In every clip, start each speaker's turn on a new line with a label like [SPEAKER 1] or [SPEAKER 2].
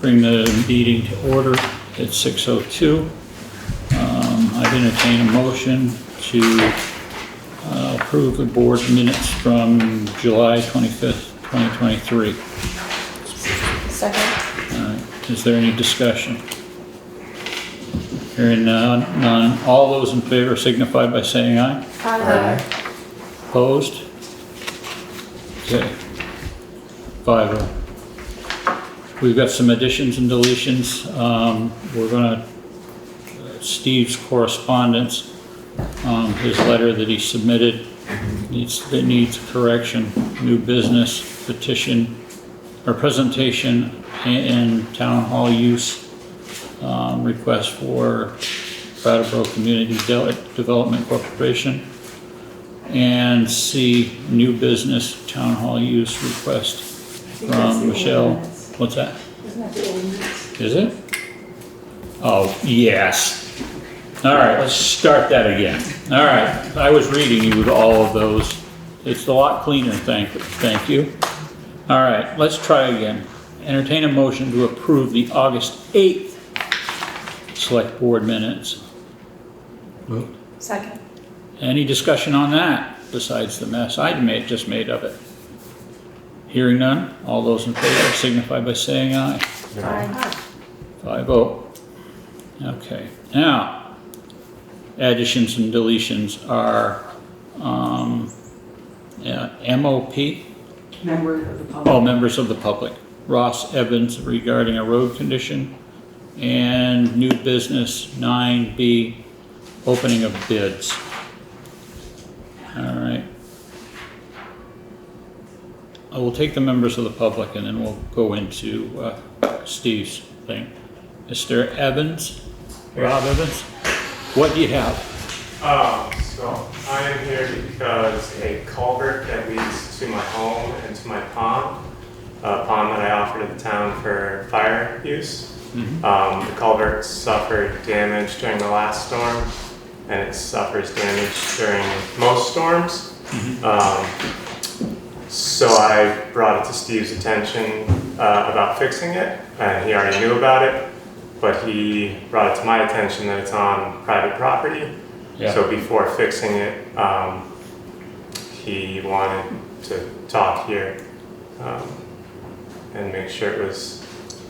[SPEAKER 1] bring the meeting to order at 6:02. I'd entertain a motion to approve the board minutes from July 25th, 2023.
[SPEAKER 2] Second.
[SPEAKER 1] All right. Is there any discussion? Hearing none. All those in favor signify by saying aye.
[SPEAKER 2] Aye.
[SPEAKER 1] Opposed? Okay. 5-0. We've got some additions and deletions. We're gonna, Steve's correspondence, his letter that he submitted that needs correction, new business, petition, or presentation and town hall use, request for Brattleboro Community Development Corporation. And C, new business town hall use request from Michelle. What's that?
[SPEAKER 2] Isn't that the ordinance?
[SPEAKER 1] Is it? Oh, yes. All right, let's start that again. All right, I was reading you all of those. It's a lot cleaner, thank you. All right, let's try again. Entertain a motion to approve the August 8th select board minutes.
[SPEAKER 2] Second.
[SPEAKER 1] Any discussion on that besides the mess I just made of it? Hearing none, all those in favor signify by saying aye.
[SPEAKER 2] Aye.
[SPEAKER 1] 5-0. Okay, now, additions and deletions are MOP,
[SPEAKER 3] Member of the public.
[SPEAKER 1] members of the public. Ross Evans regarding a road condition, and new business 9B, opening of bids. All right. I will take the members of the public and then we'll go into Steve's thing. Mr. Evans, Rob Evans, what do you have?
[SPEAKER 4] So I am here because a culvert that leads to my home and to my pond, a pond that I offer to the town for fire use. The culvert suffered damage during the last storm, and it suffers damage during most storms. So I brought it to Steve's attention about fixing it, and he already knew about it, but he brought it to my attention that it's on private property.
[SPEAKER 1] Yeah.
[SPEAKER 4] So before fixing it, he wanted to talk here and make sure it was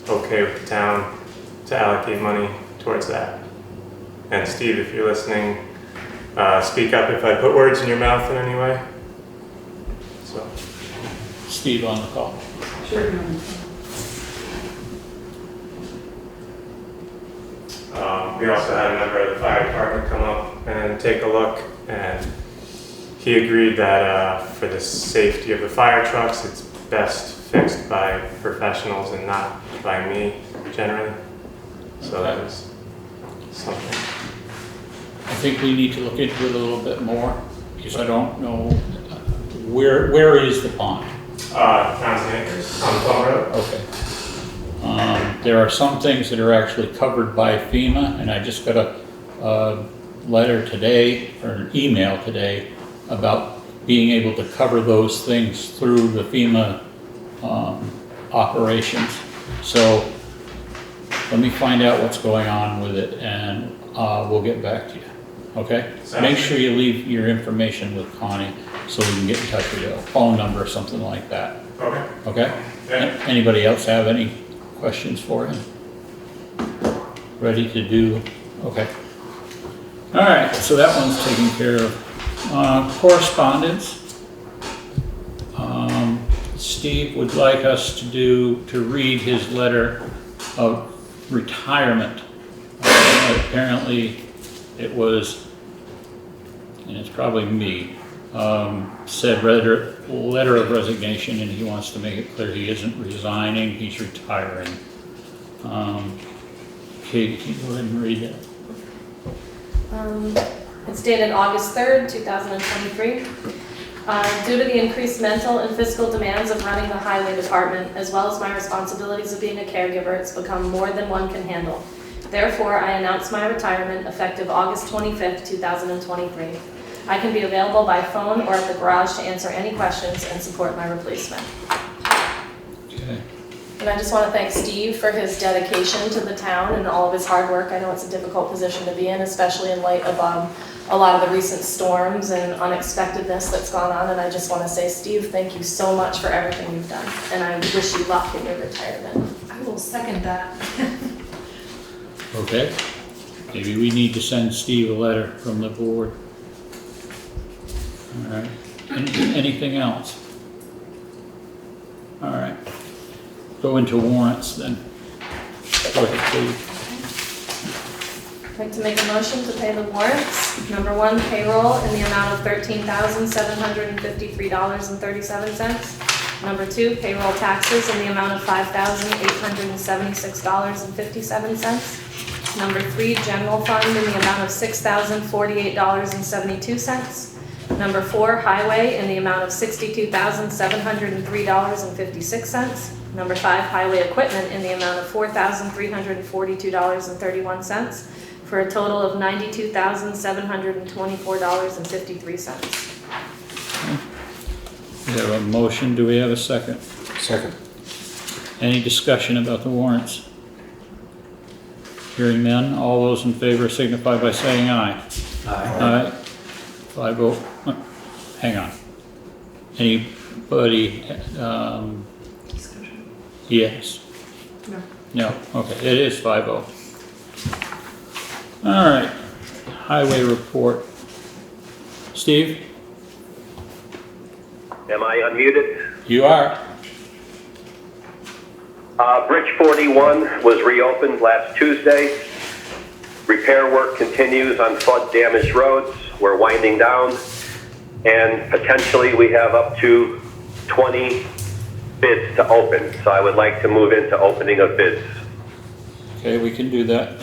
[SPEAKER 4] okay with the town to allocate money towards that. And Steve, if you're listening, speak up if I put words in your mouth in any way. So.
[SPEAKER 1] Steve on the call.
[SPEAKER 3] Sure.
[SPEAKER 4] We also had a member of the fire department come up and take a look, and he agreed that for the safety of the fire trucks, it's best fixed by professionals and not by me generally. So that is something.
[SPEAKER 1] I think we need to look into it a little bit more because I don't know where is the pond?
[SPEAKER 4] Townshend Acres on Plum Road.
[SPEAKER 1] Okay. There are some things that are actually covered by FEMA, and I just got a letter today, or an email today, about being able to cover those things through the FEMA operations. So let me find out what's going on with it, and we'll get back to you, okay? Make sure you leave your information with Connie so we can get in touch with you, a phone number or something like that,
[SPEAKER 4] Okay.
[SPEAKER 1] okay?
[SPEAKER 4] Yeah.
[SPEAKER 1] Anybody else have any questions for him? Ready to do, okay. All right, so that one's taken care of. Correspondence. Steve would like us to read his letter of retirement. Apparently it was, and it's probably me, said letter of resignation, and he wants to make it clear he isn't resigning, he's retiring. Katie, can you go ahead and read that?
[SPEAKER 2] It's dated August 3rd, 2023. Due to the increased mental and physical demands of running the highway department, as well as my responsibilities of being a caregiver, it's become more than one can handle. Therefore, I announce my retirement effective August 25th, 2023. I can be available by phone or at the garage to answer any questions and support my replacement.
[SPEAKER 1] Okay.
[SPEAKER 2] And I just want to thank Steve for his dedication to the town and all of his hard work. I know it's a difficult position to be in, especially in light of a lot of the recent storms and unexpectedness that's gone on. And I just want to say, Steve, thank you so much for everything you've done. And I wish you luck in your retirement.
[SPEAKER 3] I will second that.
[SPEAKER 1] Okay. Maybe we need to send Steve a letter from the board. All right. Anything else? All right. Go into warrants then. Go ahead, please.
[SPEAKER 2] I'd like to make a motion to pay the warrants. Number 1, payroll in the amount of $13,753.37. Number 2, payroll taxes in the amount of $5,876.57. Number 3, general fund in the amount of $6,048.72. Number 4, highway in the amount of $62,703.56. Number 5, highway equipment in the amount of $4,342.31 for a total of $92,724.53.
[SPEAKER 1] We have a motion. Do we have a second?
[SPEAKER 5] Second.
[SPEAKER 1] Any discussion about the warrants? Hearing none, all those in favor signify by saying aye. Aye. 5-0. Hang on. Anybody,
[SPEAKER 3] Discussion?
[SPEAKER 1] yes?
[SPEAKER 3] No.
[SPEAKER 1] No, okay, it is 5-0. All right, highway report. Steve,
[SPEAKER 6] Am I unmuted?
[SPEAKER 1] you are.
[SPEAKER 6] Bridge 41 was reopened last Tuesday. Repair work continues on flood damaged roads. We're winding down, and potentially we have up to 20 bids to open. So I would like to move into opening of bids.
[SPEAKER 1] Okay, we can do that.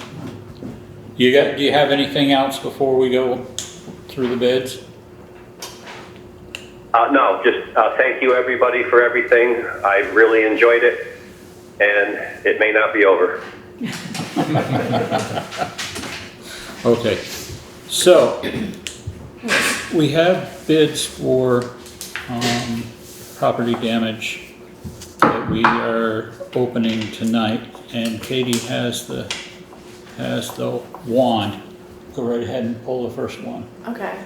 [SPEAKER 1] Do you have anything else before we go through the bids?
[SPEAKER 6] No, just thank you everybody for everything. I really enjoyed it, and it may not be over.
[SPEAKER 1] Okay, so we have bids for property damage that we are opening tonight, and Katie has the wand. Go right ahead and pull the first one.
[SPEAKER 2] Okay.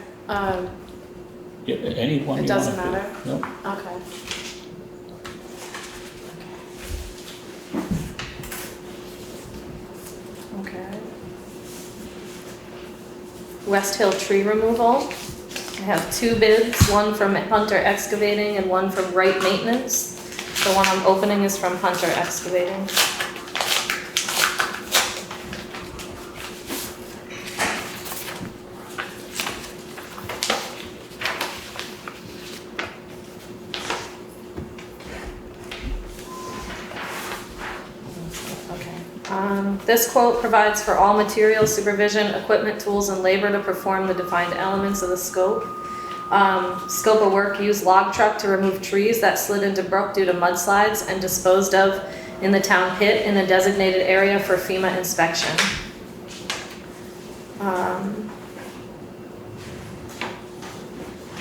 [SPEAKER 1] Yeah, any one
[SPEAKER 2] It
[SPEAKER 1] you
[SPEAKER 2] doesn't
[SPEAKER 1] wanna do.
[SPEAKER 2] matter?
[SPEAKER 1] Nope.
[SPEAKER 2] Okay. Okay. West Hill tree removal. I have 2 bids, one from Hunter Excavating and one from Wright Maintenance. The one I'm opening is from Hunter Excavating. This quote provides for all material supervision, equipment, tools, and labor to perform the defined elements of the scope. Scope of work: use log truck to remove trees that slid into brook due to mudslides and disposed of in the town pit in a designated area for FEMA inspection.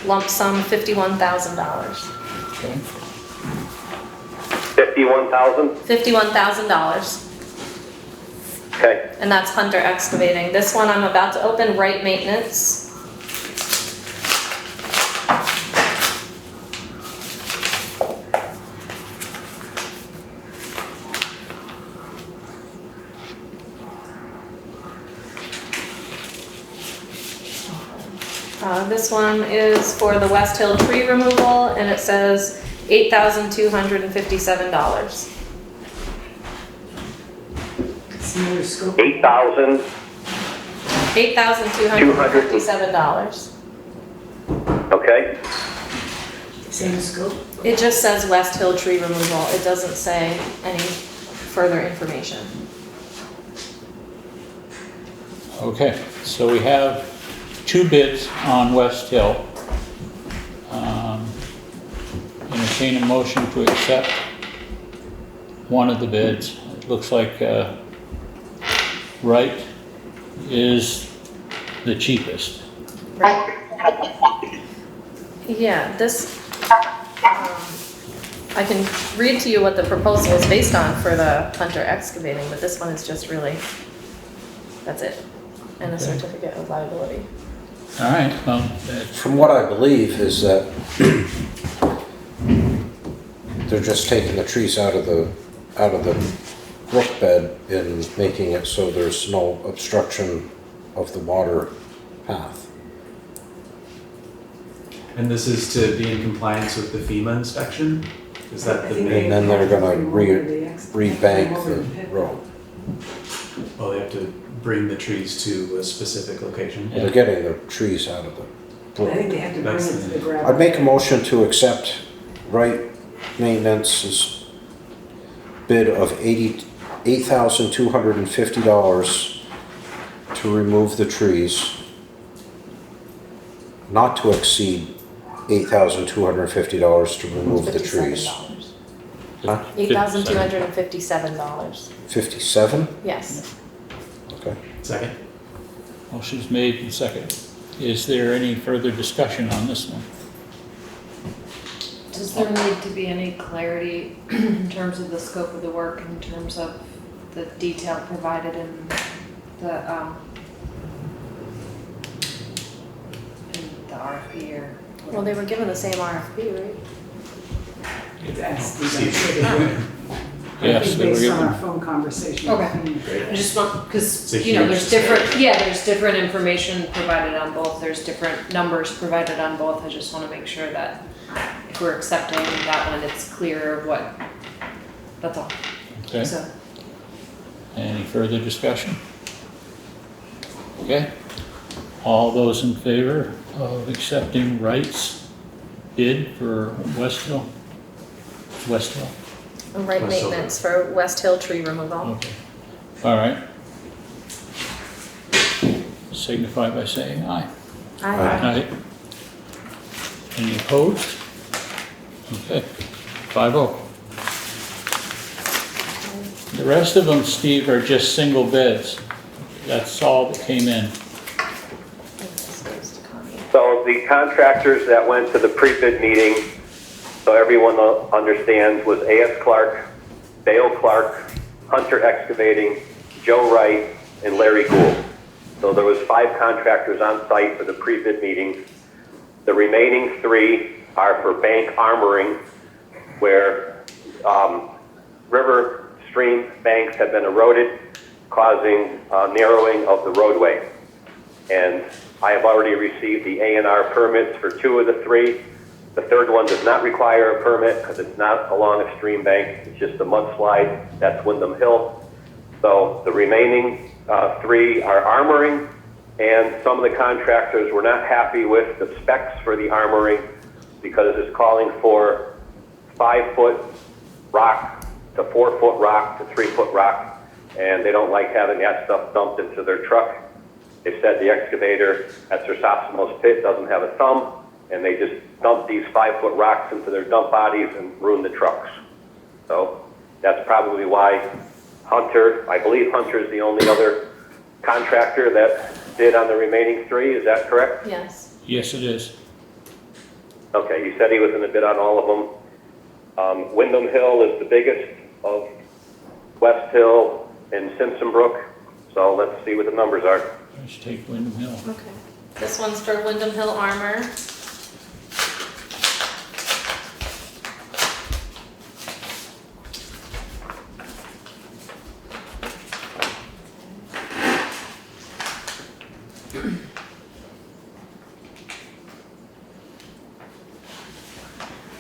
[SPEAKER 2] Lump sum $51,000.
[SPEAKER 1] Okay.
[SPEAKER 6] 51,000?
[SPEAKER 2] $51,000.
[SPEAKER 6] Okay.
[SPEAKER 2] And that's Hunter Excavating. This one I'm about to open, Wright Maintenance. This one is for the West Hill tree removal, and it says $8,257.
[SPEAKER 3] Similar scope.
[SPEAKER 6] 8,000.
[SPEAKER 2] $8,257.
[SPEAKER 6] Okay.
[SPEAKER 3] Same scope.
[SPEAKER 2] It just says West Hill tree removal. It doesn't say any further information.
[SPEAKER 1] Okay, so we have 2 bids on West Hill. Entertain a motion to accept one of the bids. It looks like Wright is the cheapest.
[SPEAKER 2] Yeah, this, I can read to you what the proposal is based on for the Hunter excavating, but this one is just really, that's it. And a
[SPEAKER 1] Okay.
[SPEAKER 2] certificate of liability.
[SPEAKER 1] All right, well, that's,
[SPEAKER 5] From what I believe is that they're just taking the trees out of the brook bed and making it so there's no obstruction of the water path.
[SPEAKER 7] And this is to be in compliance with the FEMA inspection? Is that the
[SPEAKER 5] And
[SPEAKER 7] main,
[SPEAKER 5] then they're gonna re-bank the road.
[SPEAKER 7] oh, they have to bring the trees to a specific location?
[SPEAKER 5] They're getting the trees out of the
[SPEAKER 3] I
[SPEAKER 5] brook.
[SPEAKER 3] think they have to bring it to the gravel.
[SPEAKER 5] I'd make a motion to accept Wright Maintenance's bid of $88,250 to remove the trees, not to exceed $8,250 to remove the trees. Huh?
[SPEAKER 2] $8,257.
[SPEAKER 5] 57?
[SPEAKER 2] Yes.
[SPEAKER 5] Okay.
[SPEAKER 7] Second?
[SPEAKER 1] motion's made and seconded. Is there any further discussion on this one?
[SPEAKER 8] Does there need to be any clarity in terms of the scope of the work, in terms of the detail provided in the RFP or?
[SPEAKER 2] Well, they were given the same RFP, right?
[SPEAKER 3] That's the
[SPEAKER 7] Steve.
[SPEAKER 1] Yes, they were
[SPEAKER 3] based on our
[SPEAKER 1] given,
[SPEAKER 3] phone conversation.
[SPEAKER 8] Okay. I just want,
[SPEAKER 7] It's
[SPEAKER 8] because,
[SPEAKER 7] a
[SPEAKER 8] you know,
[SPEAKER 7] huge
[SPEAKER 8] there's different, there's different information provided on both, there's different numbers provided on both. I just want to make sure that if we're accepting that one, it's clear what, that's all.
[SPEAKER 1] okay.
[SPEAKER 8] So,
[SPEAKER 1] Any further discussion? Okay. All those in favor of accepting Wright's bid for West Hill? West Hill,
[SPEAKER 2] Right
[SPEAKER 7] West Hill.
[SPEAKER 2] maintenance for West Hill tree removal.
[SPEAKER 1] okay. All right. Signify by saying aye.
[SPEAKER 2] Aye.
[SPEAKER 1] Aye. Any opposed? Okay, 5-0. The rest of them, Steve, are just single beds. That's all that came in.
[SPEAKER 2] This goes to Connie.
[SPEAKER 6] So the contractors that went to the pre-bid meeting, so everyone understands, was A.S. Clark, Dale Clark, Hunter Excavating, Joe Wright, and Larry Gould. So there was 5 contractors on site for the pre-bid meeting. The remaining 3 are for bank armoring, where river stream banks have been eroded, causing narrowing of the roadway. And I have already received the A&R permits for 2 of the 3. The third one does not require a permit because it's not along a stream bank. It's just a mudslide. That's Windham Hill. So the remaining 3 are armoring, and some of the contractors were not happy with the specs for the armoring because it's calling for 5-foot rock to 4-foot rock to 3-foot rock, and they don't like having that stuff dumped into their truck. They said the excavator at Sir Sopsimo's pit doesn't have a thumb, and they just dump these 5-foot rocks into their dump bodies and ruin the trucks. So that's probably why Hunter, I believe Hunter is the only other contractor that bid on the remaining 3, is that correct?
[SPEAKER 2] Yes.
[SPEAKER 1] Yes, it is.
[SPEAKER 6] Okay, he said he was going to bid on all of them. Windham Hill is the biggest of West Hill and Simpson Brook, so let's see what the numbers are.
[SPEAKER 1] Let's take Windham Hill.
[SPEAKER 2] Okay. This one's for Windham Hill Armor.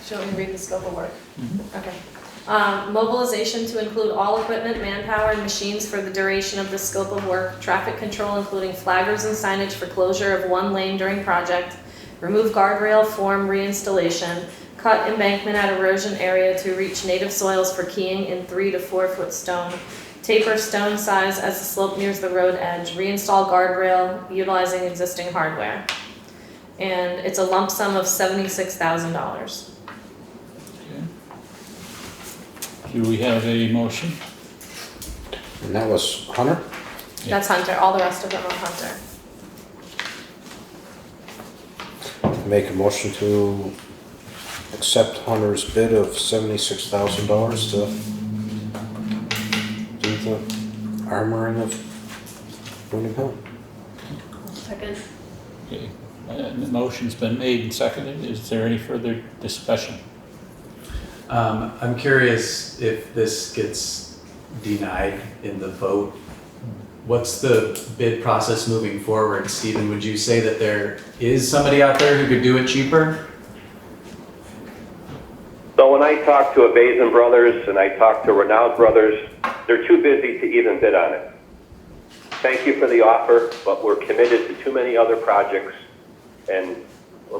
[SPEAKER 2] Shall we read the scope of work? Okay. Mobilization to include all equipment, manpower, and machines for the duration of the scope of work, traffic control including flaggers and signage for closure of one lane during project, remove guardrail form reinstallation, cut embankment at erosion area to reach native soils for keying in 3 to 4 foot stone, taper stone size as the slope nears the road edge, reinstall guardrail utilizing existing hardware. And it's a lump sum of $76,000.
[SPEAKER 1] Okay. Do we have a motion?
[SPEAKER 5] And that was Hunter?
[SPEAKER 1] Yeah.
[SPEAKER 2] That's Hunter, all the rest of them are Hunter.
[SPEAKER 5] Make a motion to accept Hunter's bid of $76,000 to do the armoring of Wyndham Hill.
[SPEAKER 8] Second.
[SPEAKER 1] Okay, the motion's been made and seconded. Is there any further discussion?
[SPEAKER 7] I'm curious if this gets denied in the vote. What's the bid process moving forward? Stephen, would you say that there is somebody out there who could do it cheaper?
[SPEAKER 6] So when I talked to Abazen Brothers and I talked to Renaud Brothers, they're too busy to even bid on it. Thank you for the offer, but we're committed to too many other projects and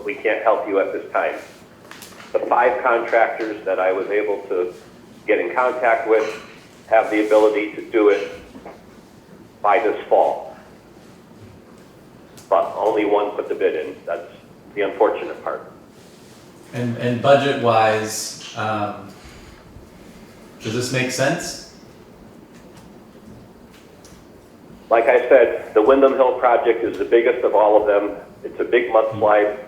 [SPEAKER 6] we can't help you at this time. The 5 contractors that I was able to get in contact with have the ability to do it by this fall. But only one put the bid in. That's the unfortunate part.
[SPEAKER 7] And budget-wise, does this make sense?
[SPEAKER 6] Like I said, the Wyndham Hill project is the biggest of all of them. It's a big mudslide.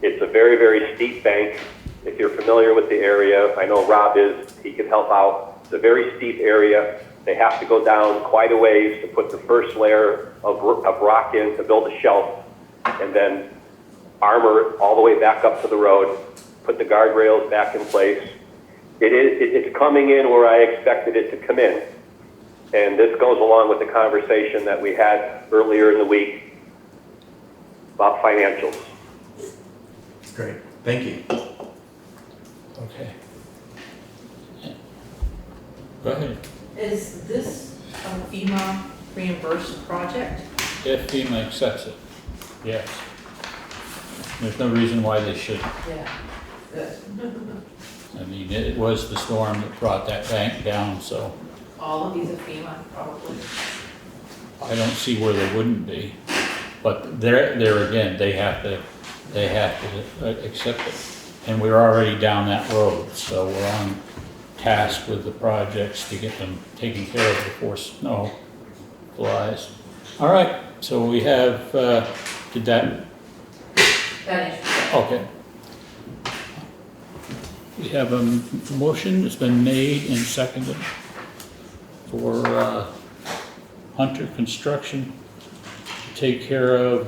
[SPEAKER 6] It's a very, very steep bank. If you're familiar with the area, I know Rob is, he can help out. It's a very steep area. They have to go down quite a ways to put the first layer of rock in to build a shelf, and then armor it all the way back up to the road, put the guardrails back in place. It's coming in where I expected it to come in. And this goes along with the conversation that we had earlier in the week about financials.
[SPEAKER 7] Great, thank you.
[SPEAKER 1] Okay. Go ahead.
[SPEAKER 9] Is this a FEMA reimbursed project?
[SPEAKER 1] If FEMA accepts it, yes. There's no reason why they shouldn't.
[SPEAKER 9] Yeah, good.
[SPEAKER 1] I mean, it was the storm that brought that bank down, so
[SPEAKER 9] All of these are FEMA, probably.
[SPEAKER 1] I don't see where they wouldn't be. But there again, they have to accept it. And we're already down that road, so we're on task with the projects to get them taken care of before snow flies. All right, so we have, did that,
[SPEAKER 9] That is,
[SPEAKER 1] okay. We have a motion that's been made and seconded for Hunter Construction to take care of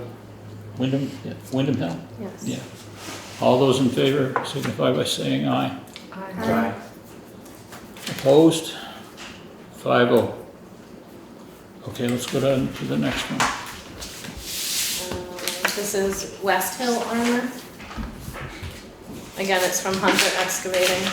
[SPEAKER 1] Wyndham Hill?
[SPEAKER 2] Yes.
[SPEAKER 1] Yeah. All those in favor signify by saying aye.
[SPEAKER 7] Aye.
[SPEAKER 1] Opposed? 5-0. Okay, let's go down to the next one.
[SPEAKER 2] This is West Hill Armor. Again, it's from Hunter Excavating.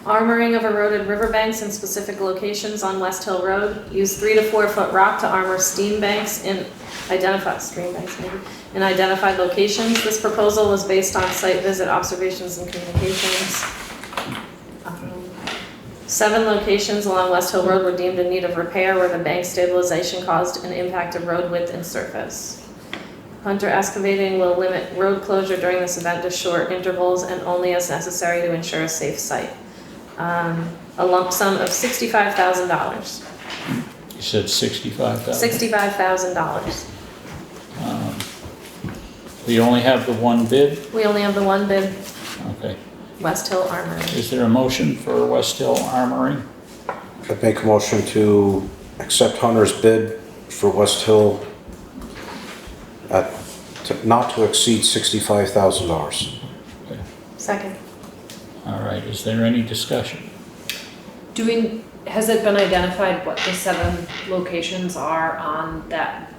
[SPEAKER 2] Armoring of eroded riverbanks in specific locations on West Hill Road. Use 3 to 4 foot rock to armor stream banks in identified locations. This proposal was based on site visit observations and communications. 7 locations along West Hill Road were deemed in need of repair where the bank stabilization caused an impact of road width and surface. Hunter Excavating will limit road closure during this event to short intervals and only as necessary to ensure a safe site. A lump sum of $65,000.
[SPEAKER 1] You said $65,000?
[SPEAKER 2] $65,000.
[SPEAKER 1] We only have the one bid?
[SPEAKER 2] We only have the one bid,
[SPEAKER 1] Okay.
[SPEAKER 2] West Hill Armoring.
[SPEAKER 1] Is there a motion for West Hill Armoring?
[SPEAKER 5] I'd make a motion to accept Hunter's bid for West Hill not to exceed $65,000.
[SPEAKER 1] Okay.
[SPEAKER 2] Second.
[SPEAKER 1] All right, is there any discussion?
[SPEAKER 8] Has it been identified what the 7 locations are on that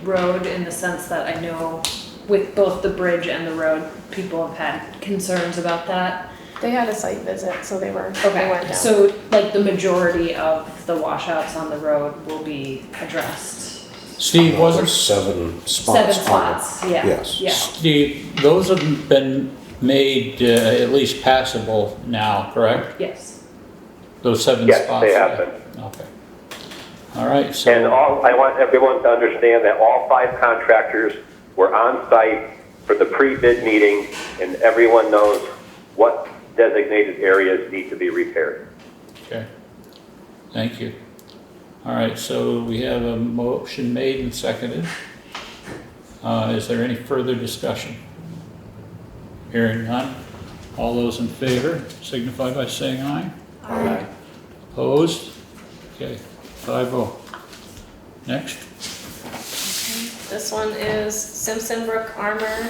[SPEAKER 8] road, in the sense that I know with both the bridge and the road, people have had concerns about that?
[SPEAKER 2] They had a site visit, so they went down.
[SPEAKER 8] So like the majority of the washouts on the road will be addressed?
[SPEAKER 1] Steve, wasn't,
[SPEAKER 5] There's 7 spots.
[SPEAKER 8] 7 spots, yeah.
[SPEAKER 5] Yes.
[SPEAKER 8] Yeah.
[SPEAKER 1] Steve, those have been made at least passable now, correct?
[SPEAKER 8] Yes.
[SPEAKER 1] Those 7
[SPEAKER 6] Yes,
[SPEAKER 1] spots?
[SPEAKER 6] they have been.
[SPEAKER 1] Okay. All right, so.
[SPEAKER 6] And I want everyone to understand that all 5 contractors were on site for the pre-bid meeting, and everyone knows what designated areas need to be repaired.
[SPEAKER 1] Okay, thank you. All right, so we have a motion made and seconded. Is there any further discussion? Hearing none. All those in favor signify by saying aye.
[SPEAKER 7] Aye.
[SPEAKER 1] Opposed? Okay, 5-0. Next.
[SPEAKER 2] This one is Simpson Brook Armor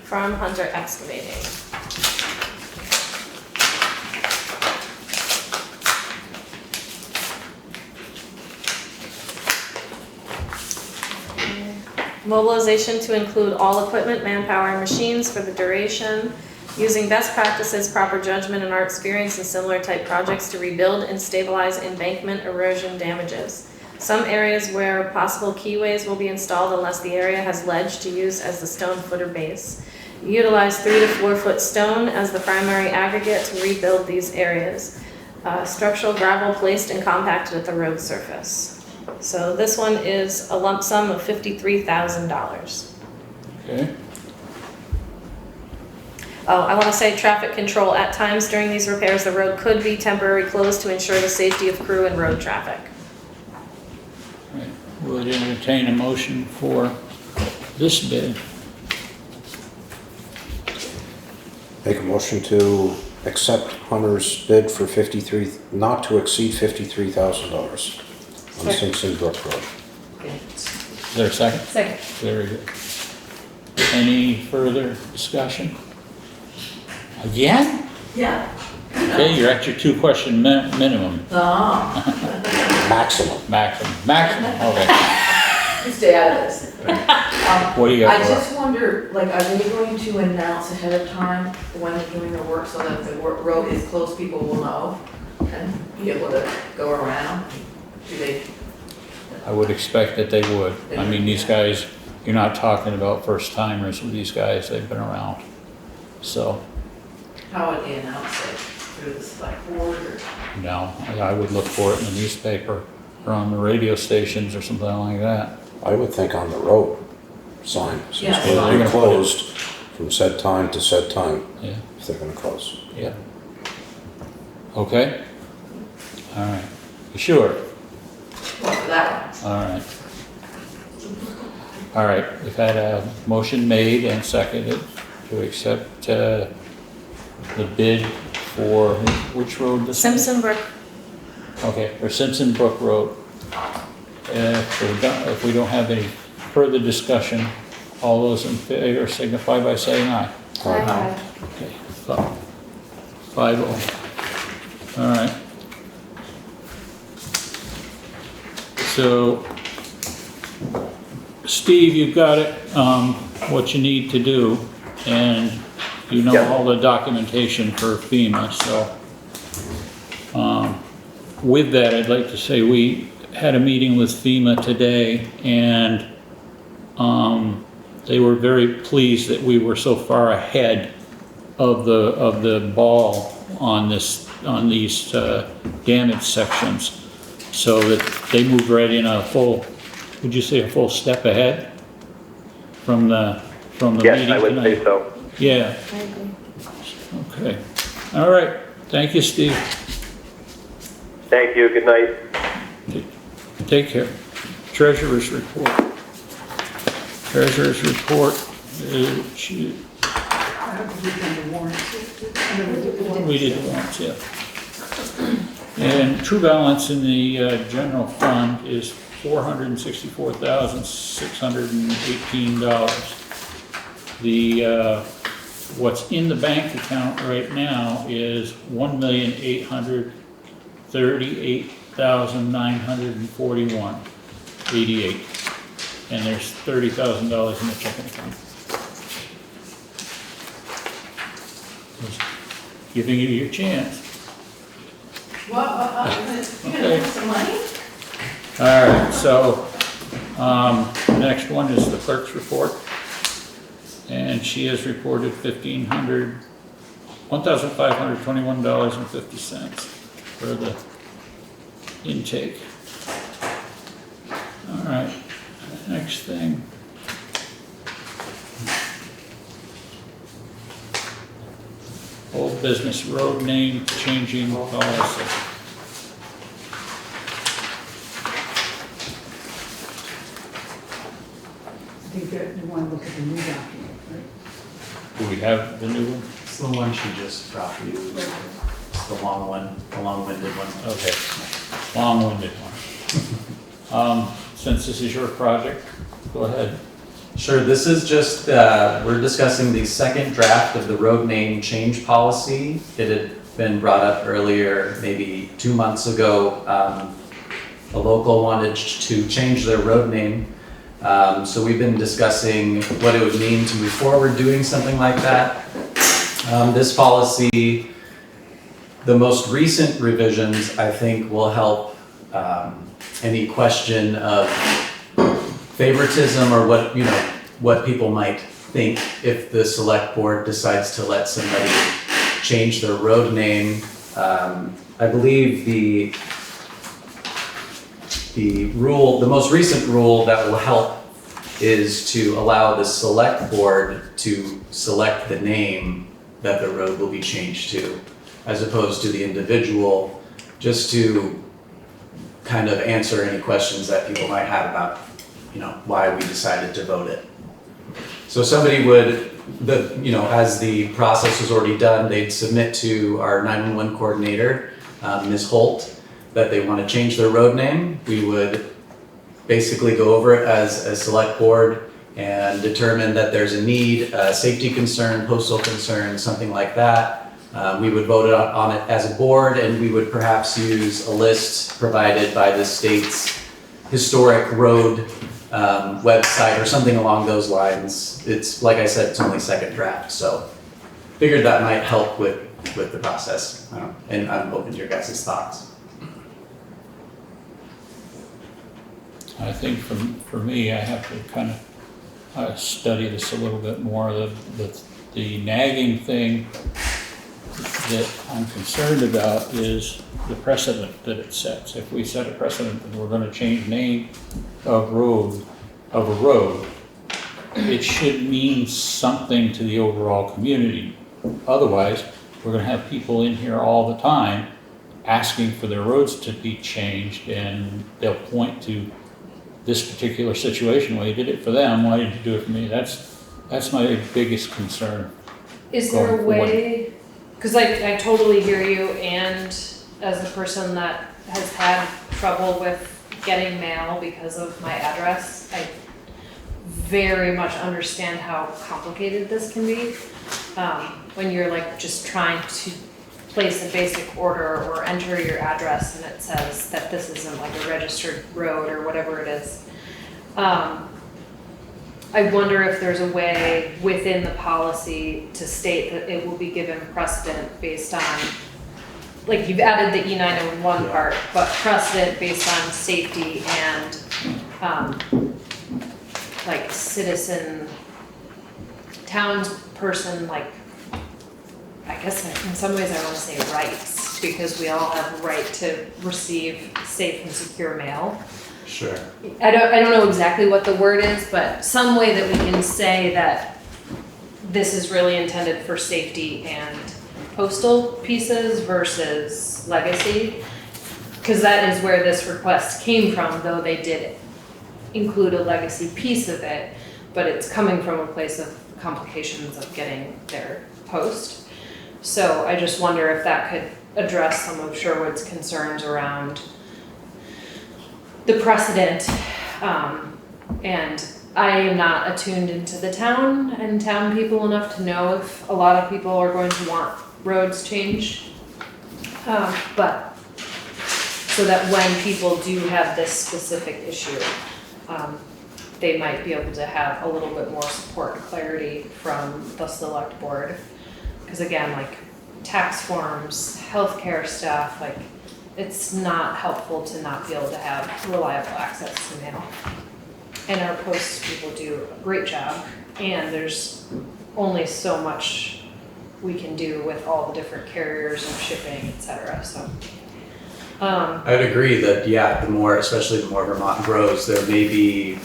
[SPEAKER 2] from Hunter Excavating. Mobilization to include all equipment, manpower, and machines for the duration, using best practices, proper judgment, and our experience in similar type projects to rebuild and stabilize embankment erosion damages. Some areas where possible keyways will be installed unless the area has ledge to use as the stone footer base. Utilize 3 to 4 foot stone as the primary aggregate to rebuild these areas. Structural gravel placed and compacted at the road surface. So this one is a lump sum of $53,000.
[SPEAKER 1] Okay.
[SPEAKER 2] Oh, I want to say traffic control. At times during these repairs, the road could be temporarily closed to ensure the safety of crew and road traffic.
[SPEAKER 1] All right. Would entertain a motion for this bid.
[SPEAKER 5] Make a motion to accept Hunter's bid for not to exceed $53,000 on Simpson Brook Road.
[SPEAKER 1] Is there a second?
[SPEAKER 8] Second.
[SPEAKER 1] Very good. Any further discussion? Again?
[SPEAKER 9] Yeah.
[SPEAKER 1] Okay, you're at your 2-question minimum.
[SPEAKER 9] Oh,
[SPEAKER 5] Maximum.
[SPEAKER 1] Maximum, okay.
[SPEAKER 9] you stay out of this.
[SPEAKER 1] What do you got
[SPEAKER 9] I
[SPEAKER 1] for
[SPEAKER 9] just wonder, like, are they going to announce ahead of time when they're doing their work so that if the road is closed, people will know and be able to go around? Do they?
[SPEAKER 1] I would expect that they would. I mean, these guys, you're not talking about first timers with these guys, they've been around. So,
[SPEAKER 9] How would they announce it? Through the Selectboard or?
[SPEAKER 1] no, I would look for it in the newspaper or on the radio stations or something like that.
[SPEAKER 5] I would think on the road sign, since
[SPEAKER 9] Yeah.
[SPEAKER 5] they're
[SPEAKER 1] They're gonna put it-
[SPEAKER 5] closed from said time to said time,
[SPEAKER 1] Yeah,
[SPEAKER 5] if they're gonna close.
[SPEAKER 1] yeah. Okay? All right. You sure?
[SPEAKER 9] Well, for that one.
[SPEAKER 1] All right. All right, we've had a motion made and seconded to accept the bid for, which road this is?
[SPEAKER 2] Simpson Brook.
[SPEAKER 1] Okay, or Simpson Brook Road. If we don't have any further discussion, all those in favor signify by saying aye.
[SPEAKER 2] Aye.
[SPEAKER 1] Okay, 5-0. All right. So, Steve, you've got it, what you need to do, and you know
[SPEAKER 6] Yeah.
[SPEAKER 1] all the documentation for FEMA, so. With that, I'd like to say we had a meeting with FEMA today, and they were very pleased that we were so far ahead of the ball on these damaged sections, so that they moved right in a full, would you say a full step ahead from the meeting tonight?
[SPEAKER 6] Yes, I would say so.
[SPEAKER 1] Yeah,
[SPEAKER 2] I agree.
[SPEAKER 1] okay. All right, thank you, Steve.
[SPEAKER 6] Thank you, good night.
[SPEAKER 1] Take care. Treasurer's report. Treasurer's report,
[SPEAKER 3] I don't think we've done the warrants.
[SPEAKER 1] we did once, yeah. And true balance in the general fund is $464,618. The, what's in the bank account right now is $1,838,941.88. And there's $30,000 in the checking account. Just giving you your chance.
[SPEAKER 9] What, you gonna
[SPEAKER 1] Okay.
[SPEAKER 9] put some money?
[SPEAKER 1] All right, so, next one is the clerk's report. And she has reported $1,521.50 for the intake. All right, next thing. Old business road name changing policy.
[SPEAKER 3] think that you want to look at the new document, right?
[SPEAKER 1] Do we have the new one?
[SPEAKER 7] It's the one she just brought you. It's the long one, the long-winded one.
[SPEAKER 1] Okay, long-winded one. Since this is your project, go ahead.
[SPEAKER 7] Sure, this is just, we're discussing the second draft of the road name change policy. It had been brought up earlier, maybe 2 months ago. A local wanted to change their road name. So we've been discussing what it would mean to move forward doing something like that. This policy, the most recent revisions, I think will help any question of favoritism or what people might think if the select board decides to let somebody change their road name. I believe the most recent rule that will help is to allow the select board to select the name that the road will be changed to, as opposed to the individual, just to kind of answer any questions that people might have about, why we decided to vote it. So somebody would, as the process was already done, they'd submit to our 911 coordinator, Ms. Holt, that they want to change their road name. We would basically go over it as a select board and determine that there's a need, a safety concern, postal concern, something like that. We would vote on it as a board, and we would perhaps use a list provided by the state's historic road website or something along those lines. It's, like I said, it's only second draft, so figured that might help with the process. And I'm open to your guys' thoughts.
[SPEAKER 1] I think for me, I have to kind of study this a little bit more. The nagging thing that I'm concerned about is the precedent that it sets. If we set a precedent that we're going to change name of a road, it should mean something to the overall community. Otherwise, we're going to have people in here all the time asking for their roads to be changed, and they'll point to this particular situation. Well, you did it for them, why didn't you do it for me? That's my biggest concern.
[SPEAKER 8] Is there a way, because I totally hear you, and as a person that has had trouble with getting mail because of my address, I very much understand how complicated this can be. When you're just trying to place a basic order or enter your address and it says that this isn't a registered road or whatever it is. I wonder if there's a way within the policy to state that it will be given precedent based on, you've added the E911 part, but precedent based on safety and citizen, townsperson, I guess in some ways I want to say rights, because we all have a right to receive safe and secure mail.
[SPEAKER 7] Sure.
[SPEAKER 8] I don't know exactly what the word is, but some way that we can say that this is really intended for safety and postal pieces versus legacy, because that is where this request came from, though they did include a legacy piece of it, but it's coming from a place of complications of getting their post. So I just wonder if that could address some of Sherwood's concerns around the precedent. And I am not attuned into the town and town people enough to know if a lot of people are going to want roads changed. But so that when people do have this specific issue, they might be able to have a little bit more support and clarity from the select board. Because again, tax forms, healthcare stuff, it's not helpful to not be able to have reliable access to mail. And our post people do a great job, and there's only so much we can do with all the different carriers and shipping, et cetera, so.
[SPEAKER 7] I'd agree that, especially the more Vermont grows, there may be,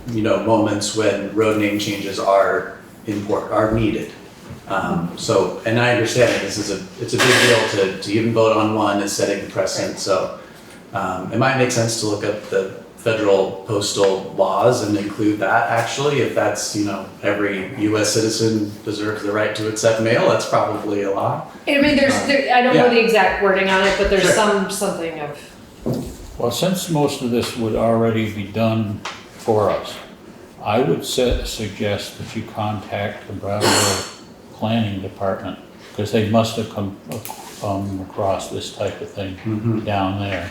[SPEAKER 7] moments when road name changes are needed. And I understand that it's a big deal to even vote on one is setting the precedent. So it might make sense to look up the federal postal laws and include that actually. If that's, every US citizen deserves the right to accept mail, that's probably a law.
[SPEAKER 8] I mean, I don't know
[SPEAKER 7] Yeah.
[SPEAKER 8] the exact wording on it, but there's
[SPEAKER 7] Sure.
[SPEAKER 8] something of,
[SPEAKER 1] Well, since most of this would already be done for us, I would suggest that you contact the Brattleboro Planning Department, because they must have come across this type of thing down there.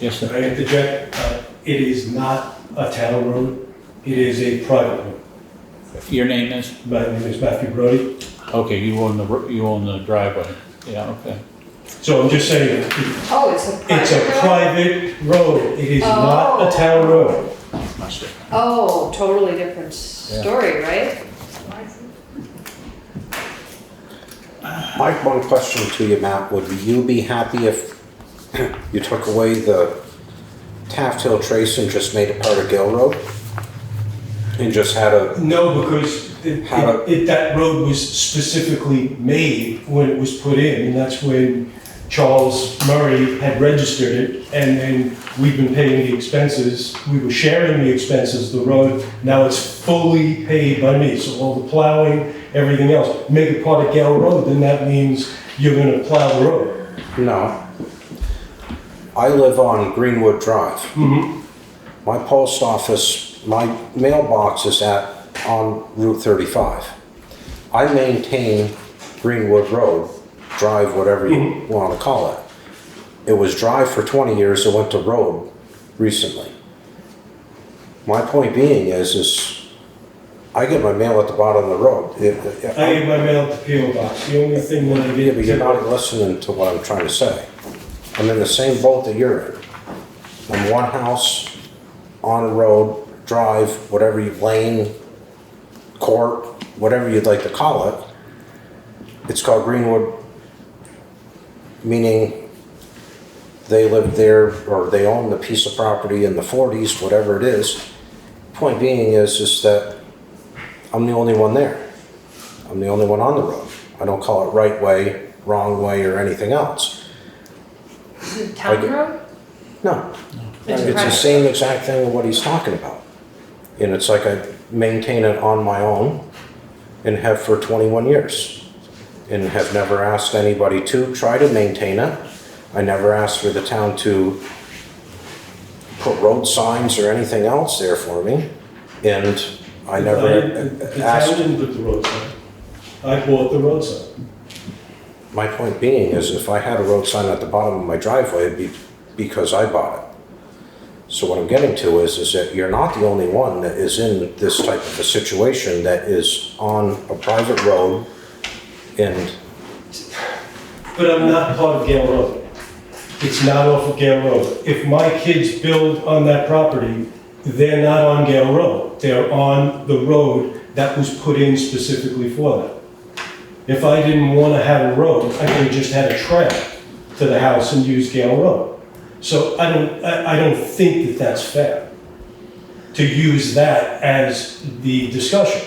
[SPEAKER 1] Yes,
[SPEAKER 10] I
[SPEAKER 1] sir.
[SPEAKER 10] interject, it is not a town road, it is a private road.
[SPEAKER 1] Your name is?
[SPEAKER 10] My name is Matthew Brody.
[SPEAKER 1] Okay, you own the driveway. Yeah, okay.
[SPEAKER 10] So I'm just saying,
[SPEAKER 8] oh, it's a private
[SPEAKER 10] it's a
[SPEAKER 8] road?
[SPEAKER 10] private road, it is not a town road.
[SPEAKER 7] Much different.
[SPEAKER 8] Oh, totally different story, right?
[SPEAKER 5] My one question to you, Matt, would you be happy if you took away the Taft Hill Trace and just made it part of Gill Road? And just had a,
[SPEAKER 10] No, because that road was specifically made when it was put in, and that's when Charles Murray had registered it, and then we've been paying the expenses, we were sharing the expenses, the road, now it's fully paid by me, so all the plowing, everything else. Make it part of Gale Road, then that means you're gonna plow the road.
[SPEAKER 5] no. I live on Greenwood Drive. My post office, my mailbox is on Route 35. I maintain Greenwood Road, Drive, whatever you want to call it. It was Drive for 20 years, it went to Road recently. My point being is I get my mail at the bottom of the road.
[SPEAKER 10] I get my mail at the PO box, the only thing that I
[SPEAKER 5] Yeah,
[SPEAKER 10] get.
[SPEAKER 5] but you're not listening to what I'm trying to say. I'm in the same boat that you're in. I'm one house, on a road, drive, whatever you, lane, court, whatever you'd like to call it. It's called Greenwood, meaning they live there or they own the piece of property in the 40s, whatever it is. Point being is that I'm the only one there. I'm the only one on the road. I don't call it right way, wrong way, or anything else.
[SPEAKER 8] Is it town
[SPEAKER 5] Like-
[SPEAKER 8] road?
[SPEAKER 5] No.
[SPEAKER 8] It's
[SPEAKER 5] It's the
[SPEAKER 8] private.
[SPEAKER 5] same exact thing of what he's talking about. And it's like I maintain it on my own and have for 21 years. And have never asked anybody to try to maintain it. I never asked for the town to put road signs or anything else there for me. And I never
[SPEAKER 10] The town
[SPEAKER 5] asked.
[SPEAKER 10] didn't put the road sign. I bought the road sign.
[SPEAKER 5] My point being is if I had a road sign at the bottom of my driveway, it'd be because I bought it. So what I'm getting to is that you're not the only one that is in this type of a situation that is on a private road and
[SPEAKER 10] But I'm not part of Gale Road. It's not off of Gale Road. If my kids build on that property, they're not on Gale Road. They're on the road that was put in specifically for them. If I didn't want to have a road, I could have just had a trail to the house and used Gale Road. So I don't think that that's fair to use that as the discussion.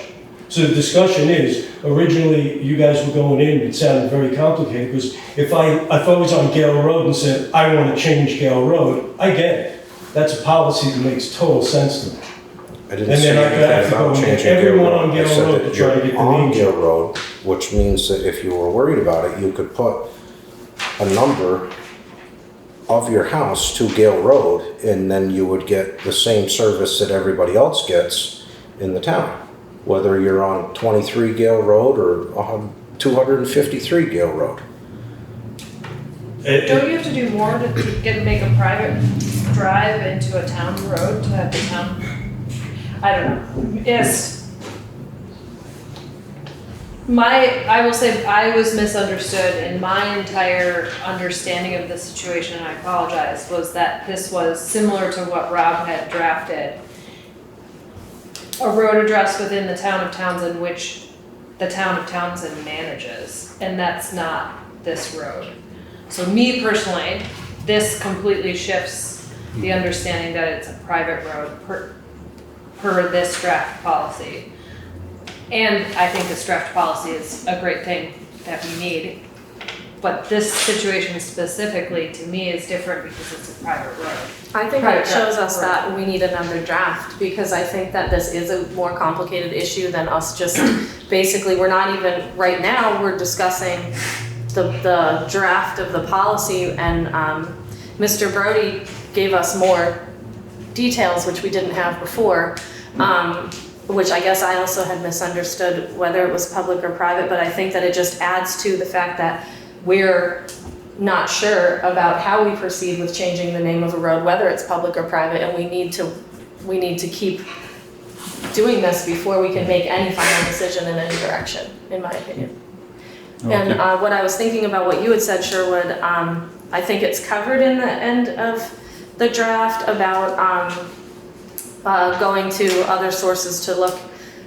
[SPEAKER 10] So the discussion is, originally, you guys were going in, it sounded very complicated, because if I was on Gale Road and said, I want to change Gale Road, I get it. That's a policy that makes total sense to me.
[SPEAKER 5] I didn't
[SPEAKER 10] And
[SPEAKER 5] say
[SPEAKER 10] then I have
[SPEAKER 5] anything
[SPEAKER 10] to go
[SPEAKER 5] about
[SPEAKER 10] and get
[SPEAKER 5] changing Gale
[SPEAKER 10] everyone
[SPEAKER 5] Road.
[SPEAKER 10] on
[SPEAKER 5] I
[SPEAKER 10] Gale
[SPEAKER 5] said
[SPEAKER 10] Road
[SPEAKER 5] that
[SPEAKER 10] to try to
[SPEAKER 5] you're
[SPEAKER 10] get the
[SPEAKER 5] on
[SPEAKER 10] name
[SPEAKER 5] Gale
[SPEAKER 10] change.
[SPEAKER 5] Road, which means that if you were worried about it, you could put a number of your house to Gale Road, and then you would get the same service that everybody else gets in the town. Whether you're on 23 Gale Road or 253 Gale Road.
[SPEAKER 8] Don't you have to do more to make a private drive into a town road to have the town? I don't know. I will say I was misunderstood, and my entire understanding of the situation, and I apologize, was that this was similar to what Rob had drafted. A road address within the town of Townsend, which the town of Townsend manages, and that's not this road. So me personally, this completely shifts the understanding that it's a private road per this draft policy. And I think this draft policy is a great thing that we need. but this situation specifically, to me, is different because it's a private road.
[SPEAKER 2] I think
[SPEAKER 8] Right,
[SPEAKER 2] it shows
[SPEAKER 8] right,
[SPEAKER 2] us
[SPEAKER 8] right.
[SPEAKER 2] that we need another draft, because I think that this is a more complicated issue than us just, basically, we're not even, right now, we're discussing the draft of the policy, and Mr. Brody gave us more details, which we didn't have before, which I guess I also had misunderstood whether it was public or private, but I think that it just adds to the fact that we're not sure about how we proceed with changing the name of a road, whether it's public or private, and we need to keep doing this before we can make any final decision in any direction, in my opinion. And what I was thinking about what you had said, Sherwood, I think it's covered in the end of the draft about going to other sources to look,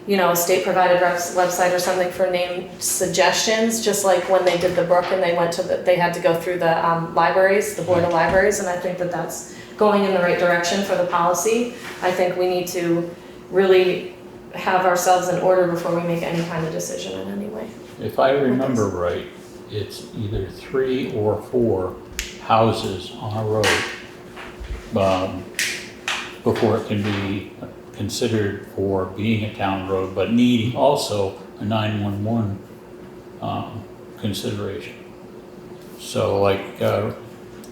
[SPEAKER 2] a state-provided website or something for name suggestions, just like when they did the Brook and they had to go through the libraries, the Board of Libraries, and I think that that's going in the right direction for the policy. I think we need to really have ourselves in order before we make any kind of decision in any way.
[SPEAKER 1] If I remember right, it's either 3 or 4 houses on a road before it can be considered for being a town road, but needing also a 911 consideration. So like,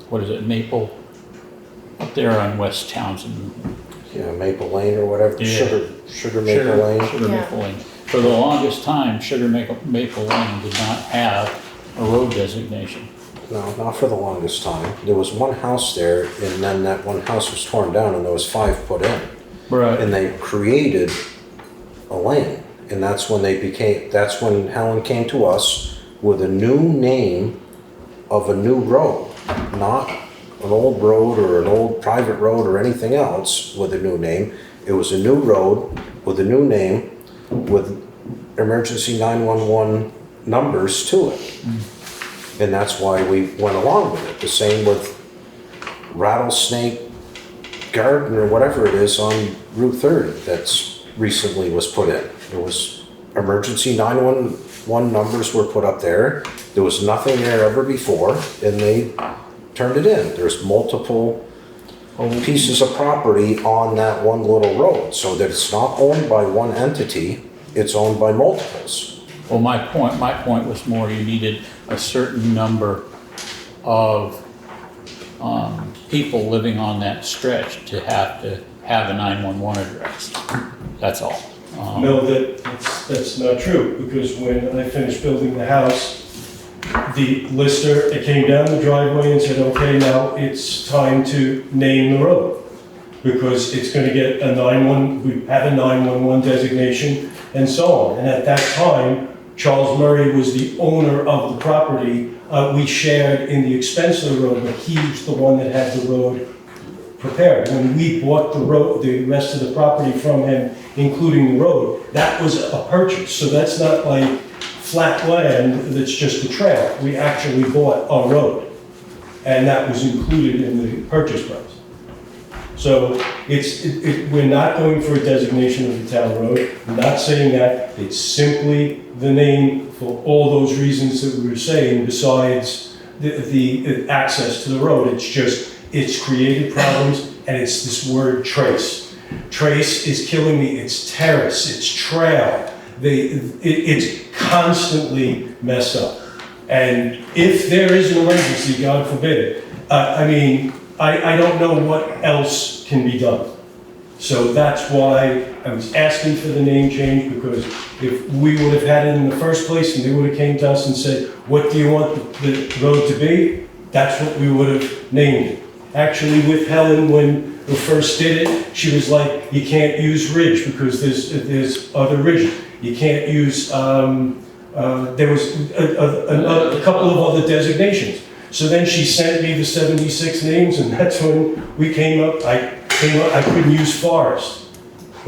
[SPEAKER 1] what is it, Maple, up there on West Townsend.
[SPEAKER 5] Yeah, Maple Lane or whatever,
[SPEAKER 1] Yeah.
[SPEAKER 5] Sugar Maple Lane.
[SPEAKER 1] Sugar
[SPEAKER 2] Yeah.
[SPEAKER 1] Maple Lane. For the longest time, Sugar Maple Lane did not have a road designation.
[SPEAKER 5] No, not for the longest time. There was one house there, and then that one house was torn down, and there was 5 put in.
[SPEAKER 1] Right.
[SPEAKER 5] And they created a lane, and that's when Helen came to us with a new name of a new road, not an old road or an old private road or anything else with a new name. It was a new road with a new name with emergency 911 numbers to it. And that's why we went along with it. The same with Rattlesnake Garden or whatever it is on Route 30 that's recently was put in. It was emergency 911 numbers were put up there. There was nothing there ever before, and they turned it in. There's multiple pieces of property on that one little road, so that it's not owned by one entity, it's owned by multiples.
[SPEAKER 1] Well, my point was more you needed a certain number of people living on that stretch to have a 911 address. That's all.
[SPEAKER 10] No, that's not true, because when I finished building the house, the lister, it came down the driveway and said, okay, now it's time to name the road, because it's gonna get we have a 911 designation and so on. And at that time, Charles Murray was the owner of the property. We shared in the expense of the road, but he was the one that had the road prepared. When we bought the rest of the property from him, including the road, that was a purchase. So that's not like flat land that's just a trail. We actually bought a road, and that was included in the purchase price. So we're not going for a designation of the town road. I'm not saying that. It's simply the name for all those reasons that we were saying, besides the access to the road. It's created problems, and it's this word trace. Trace is killing me. It's terrace, it's trail. It's constantly messed up. And if there is an emergency, God forbid it, I don't know what else can be done. So that's why I was asking for the name change, because if we would have had it in the first place and they would have came to us and said, what do you want the road to be? That's what we would have named it. Actually, with Helen, when we first did it, she was like, you can't use ridge because there's other ridges. You can't use, there was a couple of other designations. So then she sent me the 76 names, and that's when I couldn't use forest.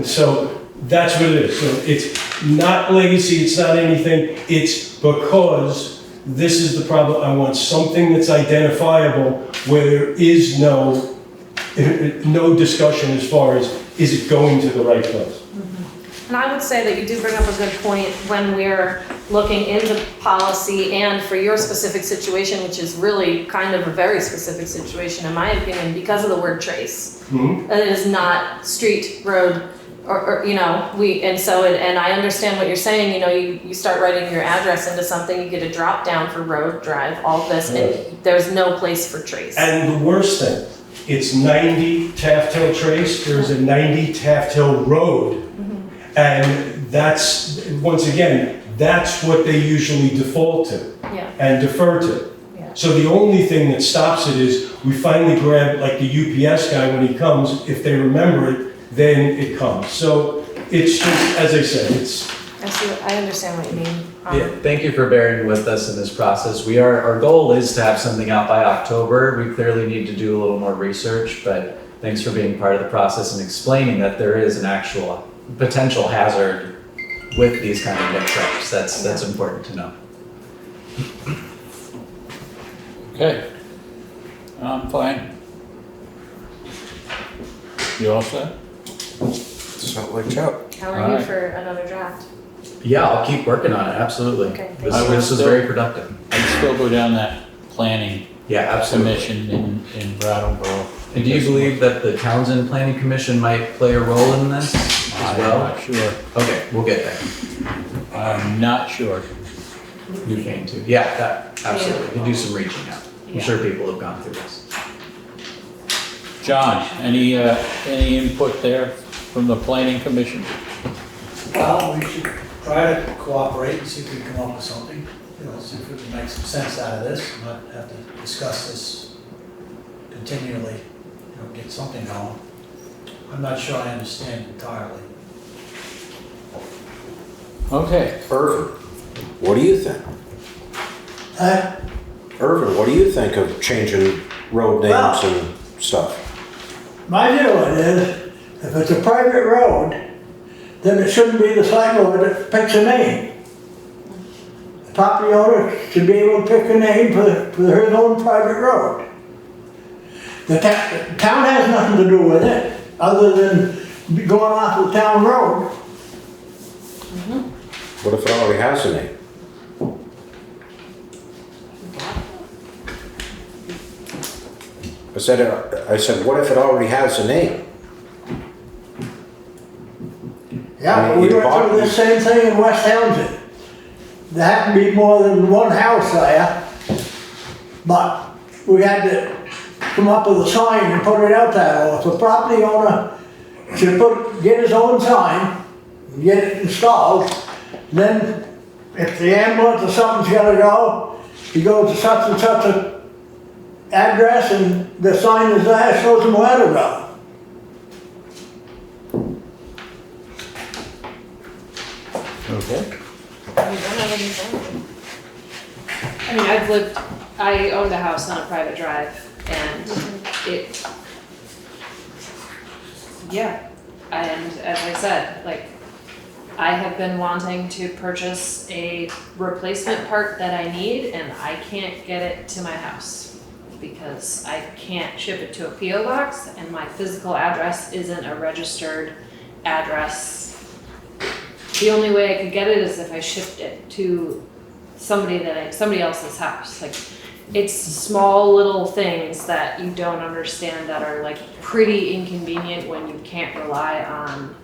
[SPEAKER 10] So that's what it is. So it's not legacy, it's not anything, it's because this is the problem. I want something that's identifiable where there is no discussion as far as, is it going to the right place?
[SPEAKER 2] And I would say that you do bring up a good point when we're looking into policy and for your specific situation, which is really kind of a very specific situation, in my opinion, because of the word trace. It is not street, road, or you know, and I understand what you're saying, you know, you start writing your address into something, you get a drop down for road, drive, all this, and there's no place for trace.
[SPEAKER 10] And the worst thing, it's 90 Taft Hill Trace, there's a 90 Taft Hill Road. And that's, once again, that's what they usually default to and defer to. So the only thing that stops it is we finally grab, like the UPS guy when he comes, if they remember it, then it comes. So it's just, as I said, it's.
[SPEAKER 2] I understand what you mean.
[SPEAKER 7] Yeah, thank you for bearing with us in this process. Our goal is to have something out by October. We clearly need to do a little more research, but thanks for being part of the process and explaining that there is an actual potential hazard with these kind of mix-ups. That's important to know.
[SPEAKER 1] Okay. I'm fine. You all set?
[SPEAKER 5] Sound like Chuck.
[SPEAKER 2] How are you
[SPEAKER 1] Alright.
[SPEAKER 2] for another draft?
[SPEAKER 7] Yeah, I'll keep working on it, absolutely.
[SPEAKER 2] Okay,
[SPEAKER 7] This
[SPEAKER 1] I would
[SPEAKER 7] was
[SPEAKER 1] still-
[SPEAKER 7] very productive.
[SPEAKER 1] I'd still go down that planning
[SPEAKER 7] Yeah, absolutely.
[SPEAKER 1] commission in Brattleboro.
[SPEAKER 7] And do you believe that the Townsend Planning Commission might play a role in this as well?
[SPEAKER 1] I'm not sure.
[SPEAKER 7] Okay, we'll get there.
[SPEAKER 1] I'm not sure.
[SPEAKER 7] You came to. Yeah, that, absolutely. You do some reaching out. I'm sure people have gone through this.
[SPEAKER 1] John, any input there from the planning commission?
[SPEAKER 11] Well, we should try to cooperate and see if we can come up with something, you know, see if we can make some sense out of this, not have to discuss this continually, you know, get something going. I'm not sure I understand entirely.
[SPEAKER 1] Okay.
[SPEAKER 5] Irvin, what do you think? Irvin, what do you think of changing road names and stuff?
[SPEAKER 11] My view of it is, if it's a private road, then it shouldn't be the Selectboard that picks a name. The property owner should be able to pick a name for his own private road. The town has nothing to do with it, other than going off the town road.
[SPEAKER 5] What if it already has a name? I said, what if it already has a name?
[SPEAKER 11] Yeah, but we went through this same thing in West Townshend. There had to be more than one house there, but we had to come up with a sign and put it out there. If the property owner should get his own sign, get it installed, then if the ambulance or something's gotta go, he goes to such and such a address and the sign is there, shows him where to go.
[SPEAKER 1] Okay.
[SPEAKER 8] I mean, I owned a house on a private drive and and as I said, like, I have been wanting to purchase a replacement part that I need and I can't get it to my house because I can't ship it to a PO box and my physical address isn't a registered address. The only way I could get it is if I shipped it to somebody else's house. Like, it's small little things that you don't understand that are like pretty inconvenient when you can't rely on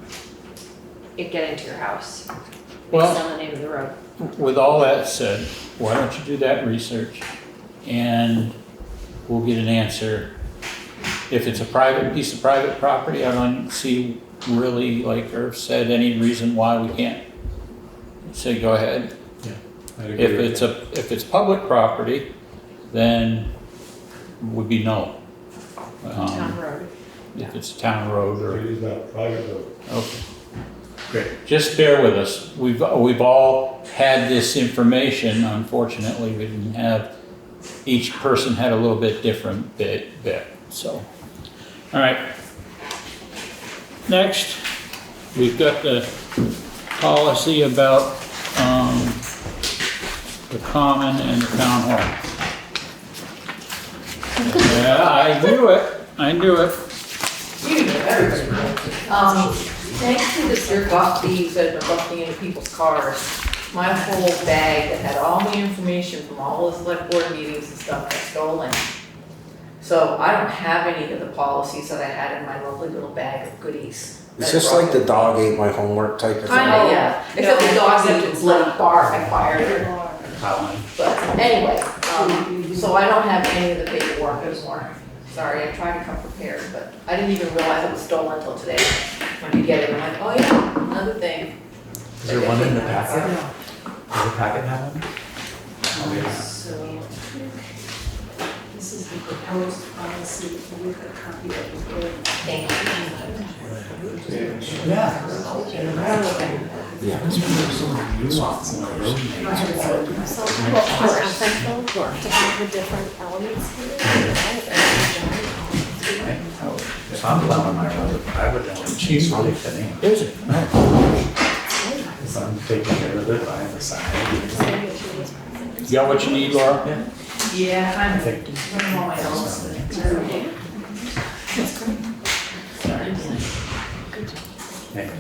[SPEAKER 8] it getting to your house
[SPEAKER 1] Well-
[SPEAKER 8] based on the name of the road.
[SPEAKER 1] With all that said, why don't you do that research and we'll get an answer. If it's a private piece of private property, I don't see really, like Irv said, any reason why we can't say go ahead.
[SPEAKER 7] I'd agree with that.
[SPEAKER 1] If it's public property, then would be no.
[SPEAKER 8] Town road.
[SPEAKER 1] If it's a town road
[SPEAKER 10] It
[SPEAKER 1] or,
[SPEAKER 10] is not private road.
[SPEAKER 1] okay.
[SPEAKER 7] Great.
[SPEAKER 1] Just bear with us. We've all had this information. Unfortunately, we didn't have, each person had a little bit different bit, so. All right. Next, we've got the policy about, the common and the town hall. Yeah, I knew it.
[SPEAKER 9] Thanks to this jerk off thieves that have been busting into people's cars, my whole bag that had all the information from all the select board meetings and stuff got stolen. So I don't have any of the policies that I had in my lovely little bag of goodies.
[SPEAKER 5] Is this like the dog ate my homework type of thing?
[SPEAKER 9] Kinda, yeah, except the dog didn't let bark, I fired her. But anyway, so I don't have any of the paperwork anymore. Sorry, I tried to come prepared, but I didn't even realize it was stolen until today. When you get it, I'm like, oh yeah, another thing.
[SPEAKER 7] Is there one in the packet? Does the packet have one? Oh, yeah.
[SPEAKER 3] So, this is the proposed policy with a copy of the board.
[SPEAKER 9] Thank you.
[SPEAKER 10] Yeah.
[SPEAKER 2] So, we're essential to have the different elements here.
[SPEAKER 7] If I'm plowing my road, I would want to change the name.
[SPEAKER 5] Is it?
[SPEAKER 7] So I'm taking care of it by the side.
[SPEAKER 1] You got what you need, Laura?
[SPEAKER 9] Yeah, I'm running all my notes.
[SPEAKER 7] Hey.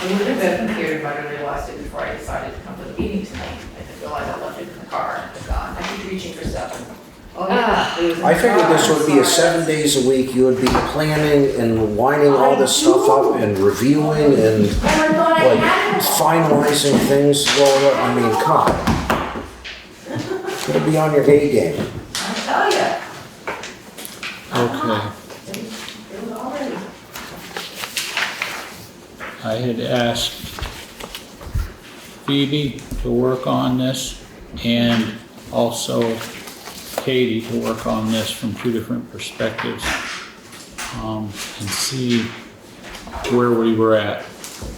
[SPEAKER 9] I would have been prepared if I had realized it before I decided to come to the meeting tonight. I didn't realize I left it in the car. It's gone. I keep reaching for stuff. Oh, yeah. It was in
[SPEAKER 5] I
[SPEAKER 9] the
[SPEAKER 5] figured
[SPEAKER 9] car.
[SPEAKER 5] this would be a
[SPEAKER 9] Sorry.
[SPEAKER 5] 7 days a week, you would be planning and winding all this stuff up and reviewing and
[SPEAKER 9] Oh, I thought I
[SPEAKER 5] like
[SPEAKER 9] had it.
[SPEAKER 5] finalizing things going on. I mean, come on. Gotta be on your A game.
[SPEAKER 9] I tell ya.
[SPEAKER 1] Okay.
[SPEAKER 9] It was already.
[SPEAKER 1] I had asked Phoebe to work on this and also Katie to work on this from two different perspectives and see where we were at.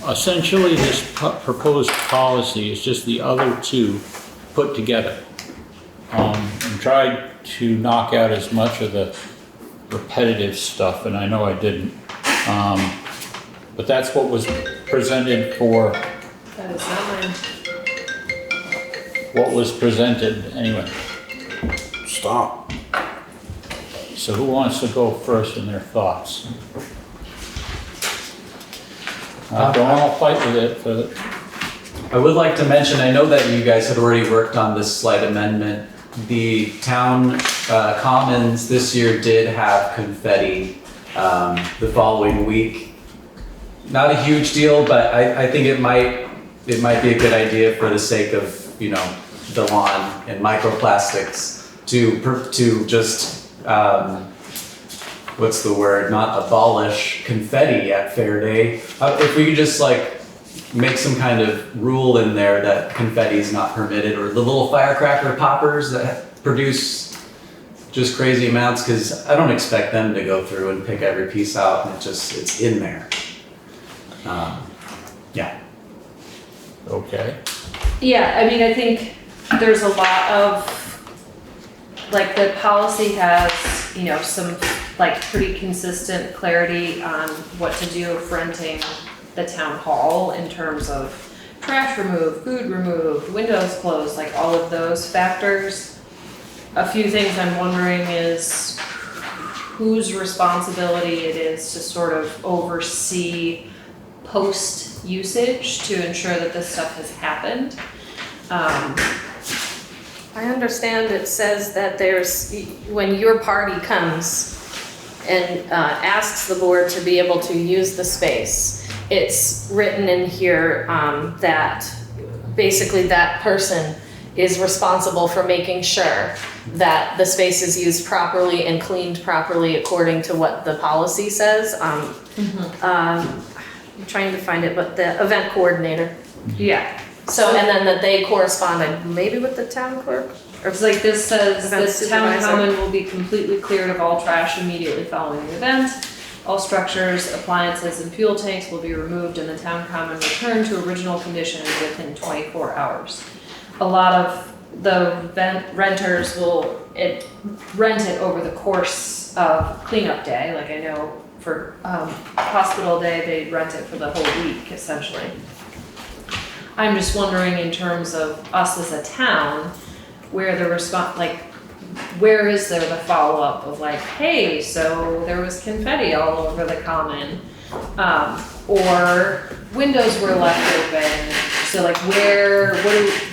[SPEAKER 1] Essentially, this proposed policy is just the other two put together and tried to knock out as much of the repetitive stuff, and I know I didn't. But that's what was presented for,
[SPEAKER 8] That is not mine.
[SPEAKER 1] what was presented anyway.
[SPEAKER 5] Stop.
[SPEAKER 1] So who wants to go first in their thoughts? Don't all fight with it for the,
[SPEAKER 7] I would like to mention, I know that you guys had already worked on this slight amendment. The town commons this year did have confetti the following week. Not a huge deal, but I think it might be a good idea for the sake of, you know, the lawn and microplastics to just, what's the word, not abolish confetti at Fair Day. If we could just like make some kind of rule in there that confetti is not permitted, or the little firecracker poppers that produce just crazy amounts, because I don't expect them to go through and pick every piece out, and it's in there. Yeah.
[SPEAKER 1] okay.
[SPEAKER 8] Yeah, I mean, I think there's a lot of, like, the policy has, you know, some, like, pretty consistent clarity on what to do if renting the town hall in terms of trash removed, food removed, windows closed, like all of those factors. A few things I'm wondering is whose responsibility it is to sort of oversee post usage to ensure that this stuff has happened.
[SPEAKER 2] I understand it says that there's, when your party comes and asks the board to be able to use the space, it's written in here that basically that person is responsible for making sure that the space is used properly and cleaned properly according to what the policy says. I'm trying to find it, but the event coordinator.
[SPEAKER 8] Yeah.
[SPEAKER 2] So, and then that they corresponded maybe with the town clerk? Or
[SPEAKER 8] It's like this says,
[SPEAKER 2] Event
[SPEAKER 8] this town
[SPEAKER 2] supervisor.
[SPEAKER 8] common will be completely cleared of all trash immediately following the event. All structures, appliances, and fuel tanks will be removed and the town common returned to original condition within 24 hours. A lot of the renters will rent it over the course of cleanup day. Like I know for hospital day, they rent it for the whole week essentially. I'm just wondering in terms of us as a town, where the where is there the follow-up of like, hey, so there was confetti all over the common, or windows were left open, So like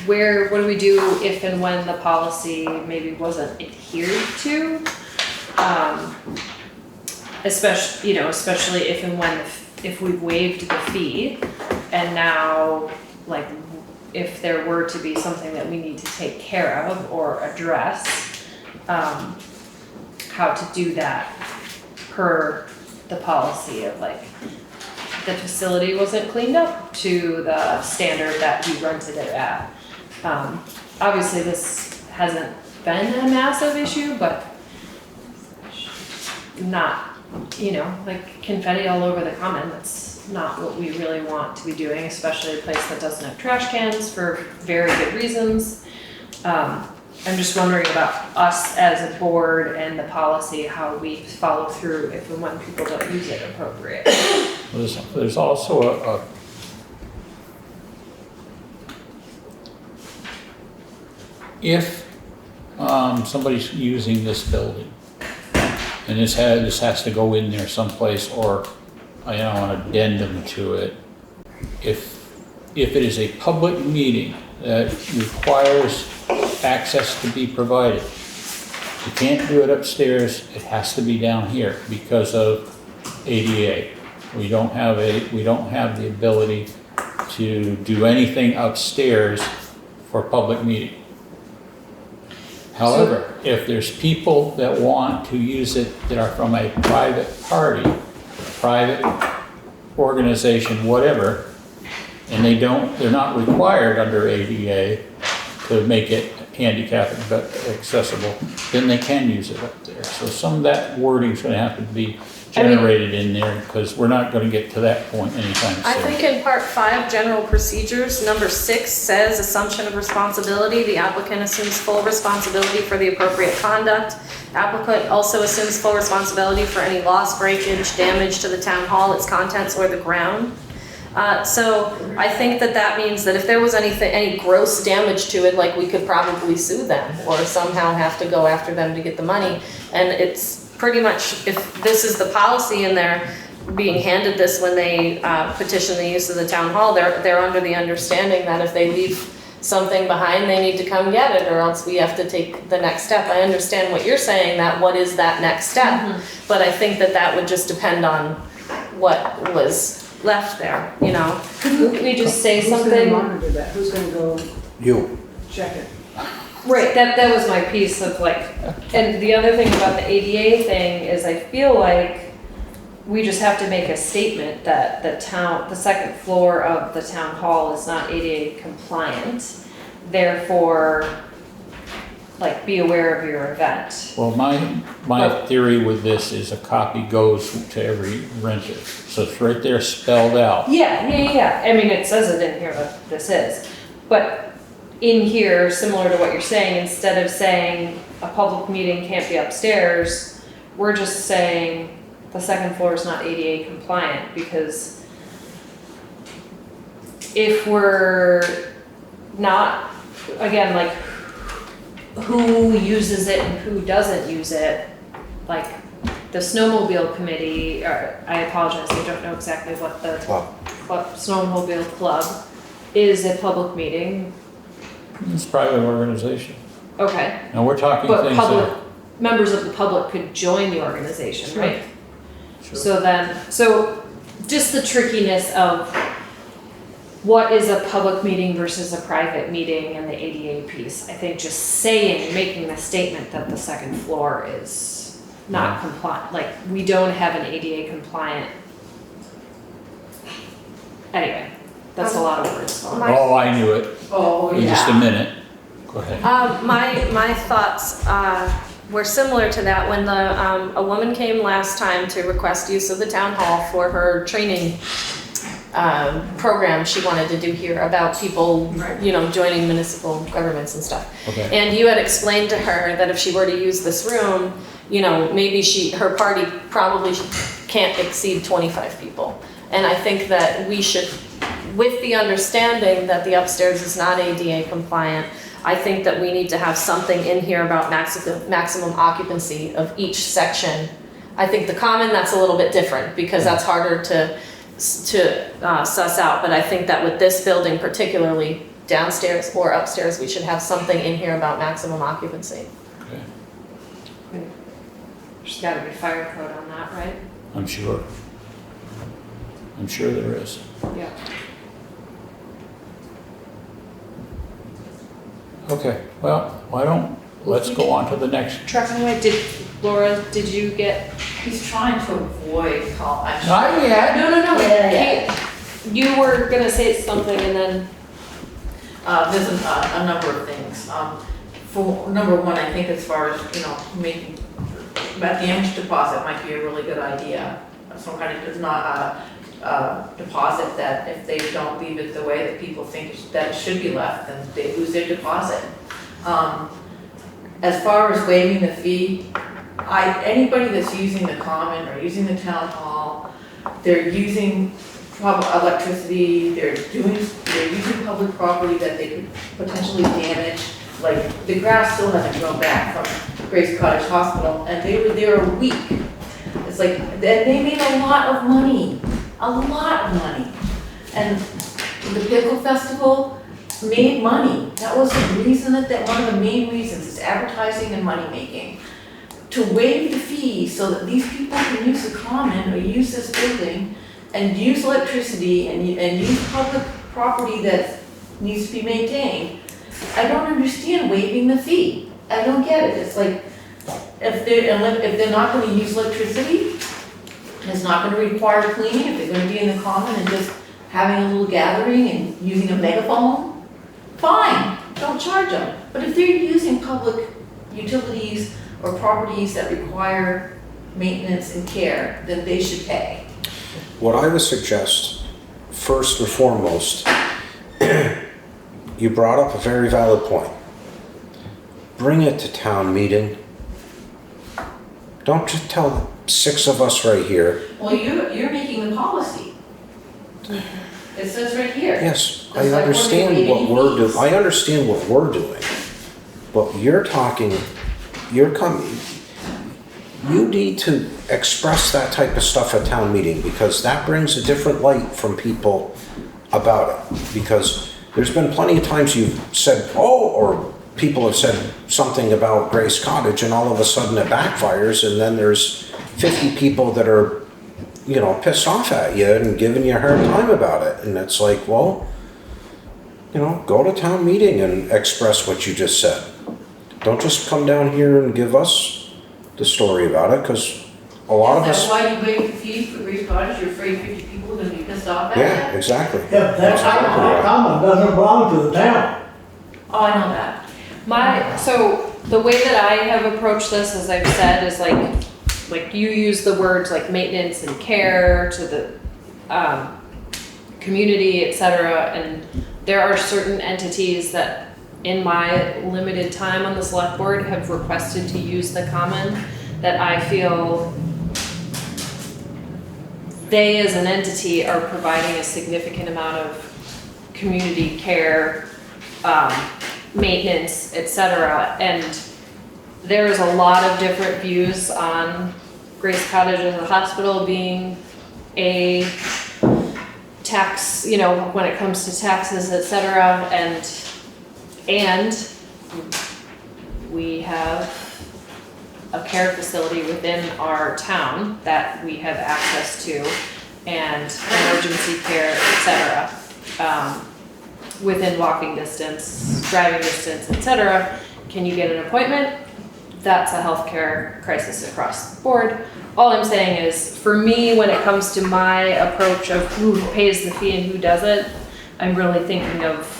[SPEAKER 8] what do we do if and when the policy maybe wasn't adhered to? Especially if and when, if we've waived the fee and now like if there were to be something that we need to take care of or address, how to do that per the policy of like the facility wasn't cleaned up to the standard that we rented it at. Obviously this hasn't been a massive issue, but not, like confetti all over the common. That's not what we really want to be doing, especially a place that doesn't have trash cans for very good reasons. I'm just wondering about us as a board and the policy, how we follow through if and when people don't use it appropriately.
[SPEAKER 1] There's also if somebody's using this building and this has to go in there someplace or an addendum to it, if it is a public meeting that requires access to be provided, you can't do it upstairs, it has to be down here because of ADA. We don't have the ability to do anything upstairs for a public meeting. However, if there's people that want to use it that are from a private party, private organization, whatever, and they're not required under ADA to make it handicap accessible, then they can use it up there. So some of that wording's gonna have to be generated in there because we're not gonna get to that point anytime soon.
[SPEAKER 2] I think in part 5, general procedures, number 6 says assumption of responsibility. The applicant assumes full responsibility for the appropriate conduct. Applicant also assumes full responsibility for any loss, breakage, damage to the town hall, its contents, or the ground. So I think that means that if there was any gross damage to it, like we could probably sue them or somehow have to go after them to get the money. And it's pretty much, if this is the policy and they're being handed this when they petition the use of the town hall, they're under the understanding that if they leave something behind, they need to come get it or else we have to take the next step. I understand what you're saying, that what is that next step? But I think that would just depend on what was left there,
[SPEAKER 8] Could we just say
[SPEAKER 3] Who's
[SPEAKER 8] something?
[SPEAKER 3] gonna monitor that? Who's gonna go
[SPEAKER 5] You.
[SPEAKER 3] check it?
[SPEAKER 8] Right, that was my piece of like, and the other thing about the ADA thing is I feel like we just have to make a statement that the second floor of the town hall is not ADA compliant. Therefore, like, be aware of your event.
[SPEAKER 1] Well, my theory with this is a copy goes to every renter. So it's right there spelled out.
[SPEAKER 8] Yeah. I mean, it says it in here that this is. But in here, similar to what you're saying, instead of saying a public meeting can't be upstairs, we're just saying the second floor is not ADA compliant because if we're not, again, like, who uses it and who doesn't use it, like the snowmobile committee, or I apologize, I don't know exactly what the snowmobile club is a public meeting.
[SPEAKER 1] It's a private organization.
[SPEAKER 8] Okay.
[SPEAKER 1] And we're talking
[SPEAKER 8] But
[SPEAKER 1] things
[SPEAKER 8] members of the public could join the organization,
[SPEAKER 1] Sure.
[SPEAKER 8] right?
[SPEAKER 1] Sure.
[SPEAKER 8] So just the trickiness of what is a public meeting versus a private meeting and the ADA piece. I think just making the statement that the second floor is not compliant, like we don't have an ADA compliant. Anyway, that's a lot of words.
[SPEAKER 1] Oh, I knew it in just a minute. Go ahead.
[SPEAKER 2] My thoughts were similar to that when a woman came last time to request use of the town hall for her training program she wanted to do here about people, joining municipal governments and stuff.
[SPEAKER 1] Okay.
[SPEAKER 2] And you had explained to her that if she were to use this room, maybe her party probably can't exceed 25 people. And I think that we should, with the understanding that the upstairs is not ADA compliant, I think that we need to have something in here about maximum occupancy of each section. I think the common, that's a little bit different because that's harder to suss out, but I think that with this building particularly, downstairs or upstairs, we should have something in here about maximum occupancy.
[SPEAKER 1] Okay.
[SPEAKER 8] There's gotta be fire code on that, right?
[SPEAKER 1] I'm sure. I'm sure there is.
[SPEAKER 8] Yeah.
[SPEAKER 1] Okay, well, let's go on to the next.
[SPEAKER 8] Trucking away, Laura, did you get?
[SPEAKER 9] He's trying to avoid call.
[SPEAKER 1] Not yet.
[SPEAKER 8] No.
[SPEAKER 9] Yeah.
[SPEAKER 8] Kate, you were gonna say something and then,
[SPEAKER 9] There's a number of things. For number one, I think as far as, making, that damage deposit might be a really good idea. Some kind of, it's not a deposit that if they don't leave it the way that people think that it should be left, then they lose their deposit. As far as waiving the fee, anybody that's using the common or using the town hall, they're using electricity, they're using public property that they could potentially damage. Like, the grass still hasn't grown back from Grace Cottage Hospital, and they were there a week. It's like, they made a lot of money. And the Pickle Festival made money. That was the reason one of the main reasons is advertising and money making. To waive the fee so that these people can use the common or use this building and use electricity and use public property that needs to be maintained. I don't understand waiving the fee. I don't get it. It's like, if they're not gonna use electricity, it's not gonna require cleaning, if they're gonna be in the common and just having a little gathering and using a megaphone, fine, don't charge them. But if they're using public utilities or properties that require maintenance and care, then they should pay.
[SPEAKER 5] What I would suggest, first and foremost, you brought up a very valid point. Bring it to town meeting. Don't just tell 6 of us right here.
[SPEAKER 9] Well, you're making the policy. It says right here.
[SPEAKER 5] Yes,
[SPEAKER 9] The
[SPEAKER 5] I
[SPEAKER 9] select board
[SPEAKER 5] understand
[SPEAKER 9] may
[SPEAKER 5] what
[SPEAKER 9] waive
[SPEAKER 5] we're doing.
[SPEAKER 9] fees.
[SPEAKER 5] I understand what we're doing. But you need to express that type of stuff at town meeting, because that brings a different light from people about it. Because there's been plenty of times you've said, or people have said something about Grace Cottage, and all of a sudden it backfires, and then there's 50 people that are, pissed off at you and giving you a hard time about it. And it's like, well, go to town meeting and express what you just said. Don't just come down here and give us the story about it, because a lot of us.
[SPEAKER 9] That's why you waive the fee for Grace Cottage, you're afraid 50 people are gonna be pissed off at you?
[SPEAKER 5] Yeah, exactly.
[SPEAKER 11] Yeah, that common doesn't belong to the town.
[SPEAKER 9] Oh, I know that.
[SPEAKER 8] so the way that I have approached this, as I've said, is like you use the words like maintenance and care to the community, etc. And there are certain entities that in my limited time on the select board have requested to use the common, that I feel they as an entity are providing a significant amount of community care, maintenance, etc. And there's a lot of different views on Grace Cottage as a hospital being a tax, when it comes to taxes, etc. And we have a care facility within our town that we have access to, and emergency care, etc. Within walking distance, driving distance, etc. Can you get an appointment? That's a healthcare crisis across the board. All I'm saying is, for me, when it comes to my approach of who pays the fee and who doesn't, I'm really thinking of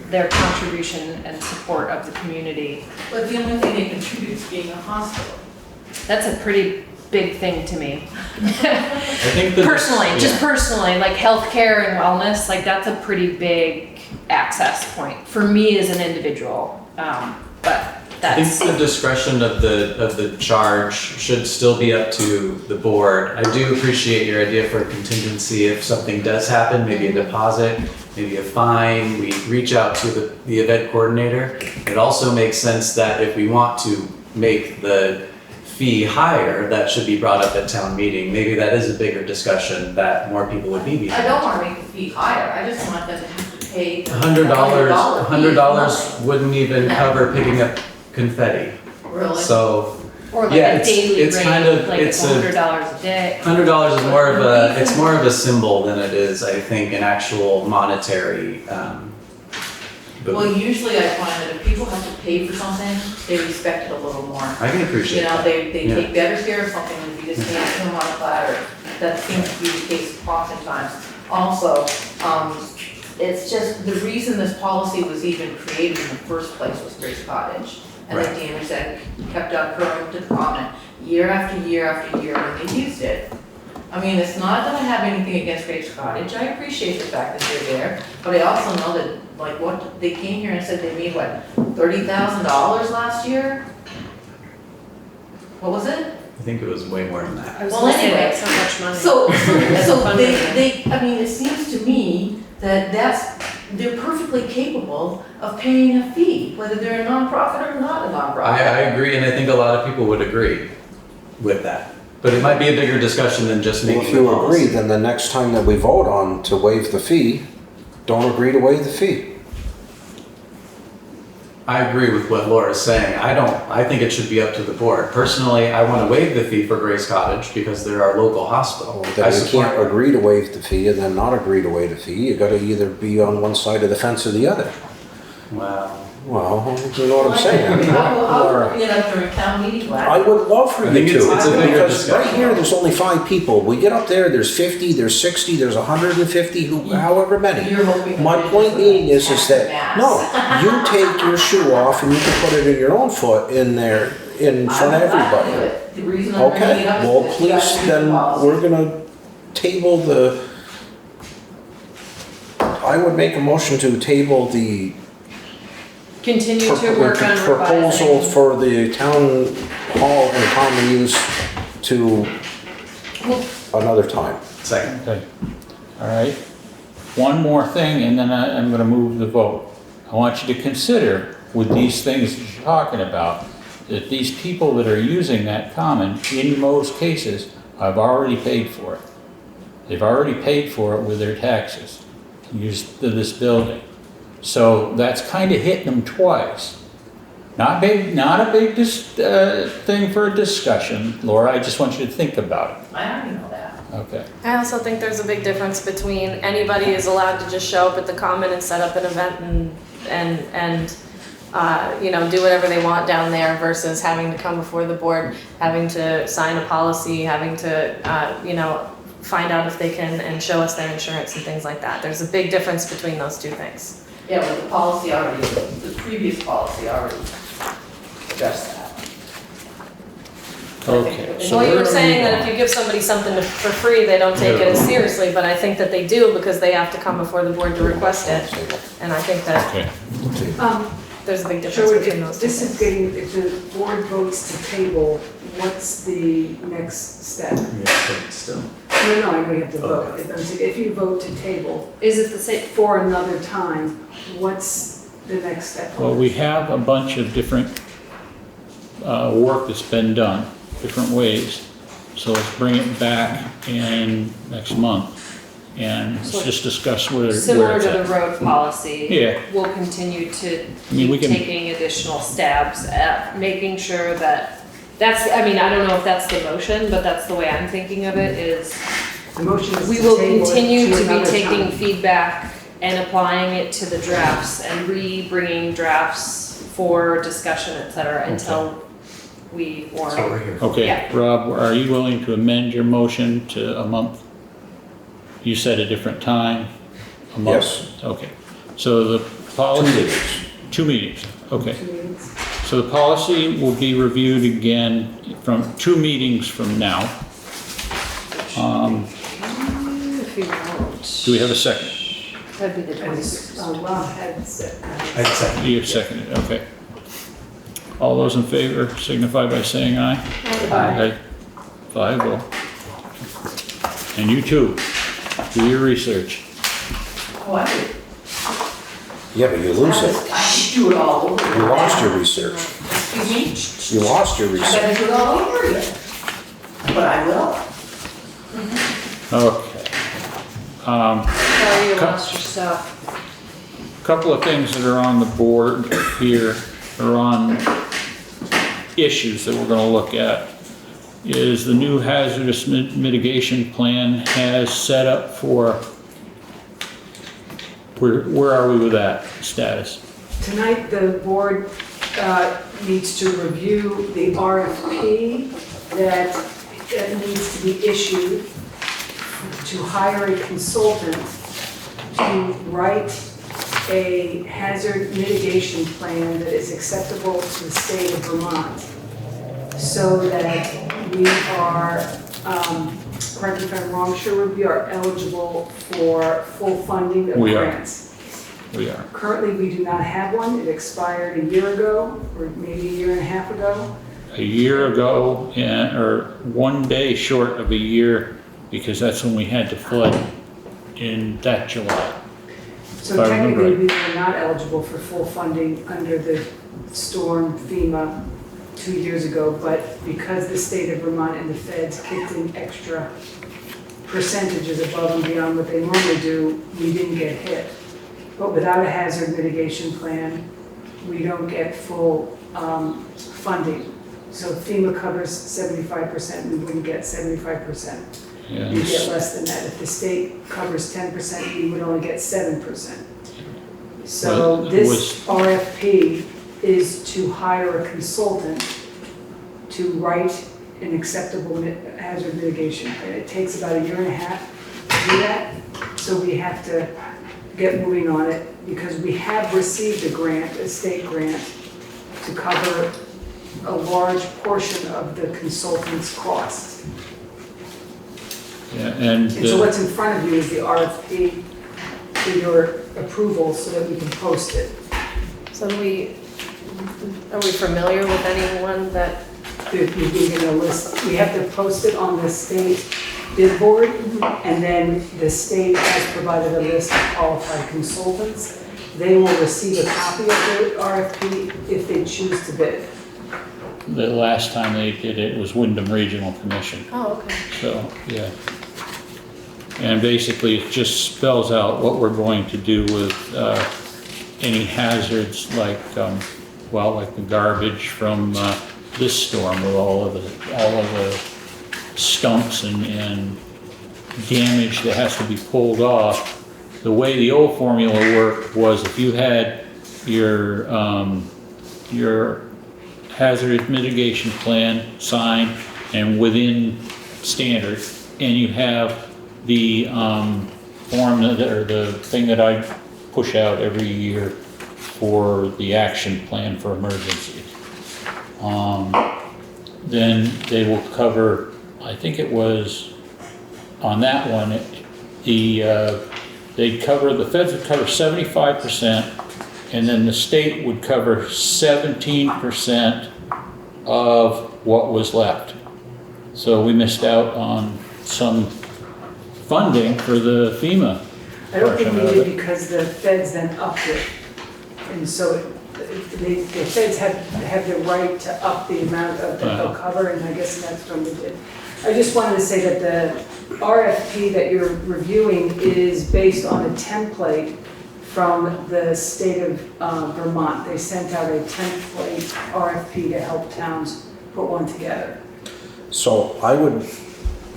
[SPEAKER 8] their contribution and support of the community.
[SPEAKER 9] But the only thing they contribute is being a hospital.
[SPEAKER 8] That's a pretty big thing to me.
[SPEAKER 7] I think
[SPEAKER 8] Personally, like healthcare and wellness, like that's a pretty big access point for me as an individual. But
[SPEAKER 7] I
[SPEAKER 8] that's.
[SPEAKER 7] think the discretion of the charge should still be up to the board. I do appreciate your idea for a contingency if something does happen, maybe a deposit, maybe a fine, we reach out to the event coordinator. It also makes sense that if we want to make the fee higher, that should be brought up at town meeting. Maybe that is a bigger discussion that more people would be behind.
[SPEAKER 9] I don't wanna make the fee higher, I just want them to have to pay. the
[SPEAKER 7] $100
[SPEAKER 9] $100
[SPEAKER 7] wouldn't even cover picking up confetti.
[SPEAKER 9] Really?
[SPEAKER 7] So
[SPEAKER 8] Or like
[SPEAKER 7] Yeah,
[SPEAKER 8] a
[SPEAKER 7] it's-
[SPEAKER 8] daily
[SPEAKER 7] it's
[SPEAKER 8] rate,
[SPEAKER 7] kind of-
[SPEAKER 8] like
[SPEAKER 7] it's
[SPEAKER 8] it's
[SPEAKER 7] a-
[SPEAKER 8] $100 a day.
[SPEAKER 7] $100 is more of a, it's more of a symbol than it is, I think, an actual monetary,
[SPEAKER 9] Well,
[SPEAKER 7] boon.
[SPEAKER 9] usually I find that if people have to pay for something, they respect it a little more.
[SPEAKER 7] I can appreciate
[SPEAKER 9] You know,
[SPEAKER 7] that.
[SPEAKER 9] they
[SPEAKER 7] Yeah.
[SPEAKER 9] take better care of something than if you just hand it to them on a platter. That seems to be the case oftentimes. Also, it's just, the reason this policy was even created in the first place was Grace Cottage. And the
[SPEAKER 7] Right.
[SPEAKER 9] damage that kept occurring to the common year after year after year when they used it. I mean, it's not that I have anything against Grace Cottage, I appreciate the fact that they're there, but I also know that, like, what, they came here and said they made, what, $30,000 last year? What was it?
[SPEAKER 7] I think it was way more than that.
[SPEAKER 8] I was
[SPEAKER 9] Well,
[SPEAKER 8] gonna say
[SPEAKER 9] anyway,
[SPEAKER 8] that's so much money.
[SPEAKER 9] So
[SPEAKER 8] As a fundraiser.
[SPEAKER 9] they, I mean, it seems to me that they're perfectly capable of paying a fee, whether they're a nonprofit or not a nonprofit.
[SPEAKER 7] I agree, and I think a lot of people would agree with that. But it might be a bigger discussion than just
[SPEAKER 5] Well,
[SPEAKER 7] making
[SPEAKER 5] if
[SPEAKER 7] the
[SPEAKER 5] you agree,
[SPEAKER 7] policy.
[SPEAKER 5] then the next time that we vote on to waive the fee, don't agree to waive the fee.
[SPEAKER 7] I agree with what Laura's saying. I think it should be up to the board. Personally, I want to waive the fee for Grace Cottage because they're our local hospital. I
[SPEAKER 5] Then you
[SPEAKER 7] support
[SPEAKER 5] can't agree to waive the fee and then not agree to waive the fee. You gotta either be on one side of the fence or the other.
[SPEAKER 7] Wow.
[SPEAKER 5] Well, you know what I'm saying? I mean,
[SPEAKER 9] I'll bring it up during town meeting,
[SPEAKER 5] I would love for
[SPEAKER 7] I
[SPEAKER 5] you
[SPEAKER 7] think
[SPEAKER 5] to.
[SPEAKER 7] it's a bigger
[SPEAKER 5] Because right
[SPEAKER 7] discussion.
[SPEAKER 5] here, there's only 5 people. We get up there, there's 50, there's 60, there's 150, however many.
[SPEAKER 9] You're hoping.
[SPEAKER 5] My
[SPEAKER 9] that
[SPEAKER 5] point
[SPEAKER 9] they
[SPEAKER 5] being is
[SPEAKER 9] just
[SPEAKER 5] that,
[SPEAKER 9] mass.
[SPEAKER 5] no, you take your shoe off and you can put it in your own foot in there, in front of
[SPEAKER 9] I'm glad to do
[SPEAKER 5] everybody.
[SPEAKER 9] it. The reason I'm bringing
[SPEAKER 5] Okay,
[SPEAKER 9] it up is
[SPEAKER 5] well,
[SPEAKER 9] because you guys
[SPEAKER 5] please,
[SPEAKER 9] need the
[SPEAKER 5] then
[SPEAKER 9] policy.
[SPEAKER 5] we're gonna table the, I would make a motion to table the
[SPEAKER 8] Continue to work on
[SPEAKER 5] proposal
[SPEAKER 8] revising.
[SPEAKER 5] for the town hall and common use to another time.
[SPEAKER 7] Second.
[SPEAKER 1] Okay, all right. One more thing, and then I'm gonna move the vote. I want you to consider, with these things that you're talking about, that these people that are using that common, in most cases, have already paid for it. They've already paid for it with their taxes, use this building. So that's kind of hitting them twice. Not a big thing for a discussion, Laura, I just want you to think about it.
[SPEAKER 9] I already know that.
[SPEAKER 1] Okay.
[SPEAKER 2] I also think there's a big difference between anybody is allowed to just show up at the common and set up an event and you know, do whatever they want down there versus having to come before the board, having to sign a policy, having to, you know, find out if they can and show us their insurance and things like that. There's a big difference between those two things.
[SPEAKER 9] Yeah, but the policy already, the previous policy already addressed that.
[SPEAKER 1] Okay. So
[SPEAKER 2] Well, you
[SPEAKER 1] where
[SPEAKER 2] were
[SPEAKER 1] are
[SPEAKER 2] saying
[SPEAKER 1] we
[SPEAKER 2] that if
[SPEAKER 1] going?
[SPEAKER 2] you give somebody something for free, they don't take it as seriously, but I think that they do because they have to come before the board to request it. And I think that
[SPEAKER 1] Okay.
[SPEAKER 2] there's a big difference
[SPEAKER 3] So
[SPEAKER 2] between those
[SPEAKER 3] if
[SPEAKER 2] two
[SPEAKER 3] this is
[SPEAKER 2] things.
[SPEAKER 3] getting, if the board votes to table, what's the next step?
[SPEAKER 7] Yeah, still.
[SPEAKER 3] No, I know you have to vote.
[SPEAKER 7] Okay.
[SPEAKER 3] If you vote to table
[SPEAKER 8] Is it the same?
[SPEAKER 3] for another time, what's the next step?
[SPEAKER 1] Well, we have a bunch of different work that's been done, different ways. So let's bring it back in next month and let's just discuss where
[SPEAKER 8] Similar
[SPEAKER 1] it's
[SPEAKER 8] to the
[SPEAKER 1] at.
[SPEAKER 8] road policy.
[SPEAKER 1] Yeah.
[SPEAKER 8] We'll continue to
[SPEAKER 1] I mean, we
[SPEAKER 8] keep
[SPEAKER 1] can-
[SPEAKER 8] taking additional stabs at making sure that, I mean, I don't know if that's the motion, but that's the way I'm thinking of it, is
[SPEAKER 3] The motion is
[SPEAKER 8] we
[SPEAKER 3] to
[SPEAKER 8] will
[SPEAKER 3] table it
[SPEAKER 8] continue to be
[SPEAKER 3] another
[SPEAKER 8] taking
[SPEAKER 3] time.
[SPEAKER 8] feedback and applying it to the drafts and re-bringing drafts for discussion, et cetera, until we
[SPEAKER 7] That's what we're
[SPEAKER 8] warrant.
[SPEAKER 7] here for.
[SPEAKER 1] Okay,
[SPEAKER 8] Yeah.
[SPEAKER 1] Rob, are you willing to amend your motion to a month? You said a different time? A month?
[SPEAKER 5] Yes.
[SPEAKER 1] Okay, so the policy. 2 meetings, okay. So the policy will be reviewed again from 2 meetings from now.
[SPEAKER 8] If you want.
[SPEAKER 1] Do we have a second?
[SPEAKER 8] That'd be the 26th.
[SPEAKER 3] Rob had said.
[SPEAKER 7] I'd second.
[SPEAKER 1] You have seconded, okay. All those in favor signify by saying aye.
[SPEAKER 8] Aye.
[SPEAKER 1] 5-0. And you too, do your research.
[SPEAKER 9] Oh, I did.
[SPEAKER 5] Yeah, but you lose it.
[SPEAKER 9] I should do it all over.
[SPEAKER 5] You lost your research.
[SPEAKER 9] Excuse me?
[SPEAKER 5] You lost your
[SPEAKER 9] I
[SPEAKER 5] receipt.
[SPEAKER 9] better do it all over again. But I will.
[SPEAKER 1] Okay.
[SPEAKER 8] Sorry you
[SPEAKER 1] Cut.
[SPEAKER 8] lost your stuff.
[SPEAKER 1] Couple of things that are on the board here, are on issues that we're gonna look at, is the new hazardous mitigation plan has set up for, where are we with that status?
[SPEAKER 3] Tonight, the board needs to review the RFP that needs to be issued to hire a consultant to write a hazard mitigation plan that is acceptable to the state of Vermont, so that we are, correct me if I'm wrong, sure, we are eligible for full funding of
[SPEAKER 1] We are.
[SPEAKER 3] grants.
[SPEAKER 1] We are.
[SPEAKER 3] Currently, we do not have one. It expired a year ago, or maybe a year and a half ago.
[SPEAKER 1] A year ago, or 1 day short of a year, because that's when we had the flood in that July.
[SPEAKER 3] So
[SPEAKER 1] If I remember
[SPEAKER 3] technically,
[SPEAKER 1] right.
[SPEAKER 3] we were not eligible for full funding under the storm FEMA 2 years ago, but because the state of Vermont and the feds kicked in extra percentages above and beyond what they normally do, we didn't get hit. But without a hazard mitigation plan, we don't get full funding. So if FEMA covers 75%, we wouldn't get 75%.
[SPEAKER 1] Yeah,
[SPEAKER 3] We get less than that. If the state covers 10%, we would only get 7%. So
[SPEAKER 1] Well, it
[SPEAKER 3] this RFP is to hire a consultant to write an acceptable hazard mitigation plan. It takes about a year and a half to do that, so we have to get moving on it, because we have received a grant, a state grant, to cover a large portion of the consultant's costs.
[SPEAKER 1] yeah, and
[SPEAKER 3] And so what's in front of you is the RFP for your approval so that we can post it.
[SPEAKER 2] So are we familiar with anyone that,
[SPEAKER 3] If you give it a list, we have to post it on the state bid board, and then the state has provided a list of qualified consultants. They will receive a copy of the RFP if they choose to bid.
[SPEAKER 1] the last time they did it was Wyndham Regional Commission,
[SPEAKER 2] oh, okay.
[SPEAKER 1] so, yeah. And basically, it just spells out what we're going to do with any hazards like, like the garbage from this storm with all of the stumps and damage that has to be pulled off. The way the old formula worked was if you had your hazard mitigation plan signed and within standard, and you have the form or the thing that I push out every year for the action plan for emergencies. Then they will cover, I think it was on that one, the feds would cover 75%, and then the state would cover 17% of what was left. So we missed out on some funding for the FEMA
[SPEAKER 3] I don't think
[SPEAKER 1] portion
[SPEAKER 3] we
[SPEAKER 1] of
[SPEAKER 3] did
[SPEAKER 1] it.
[SPEAKER 3] because the feds then upped it. And so the feds have the right to up the amount that they'll cover, and I guess that's when we did. I just wanted to say that the RFP that you're reviewing is based on a template from the state of Vermont. They sent out a template RFP to help towns put one together.
[SPEAKER 5] So I would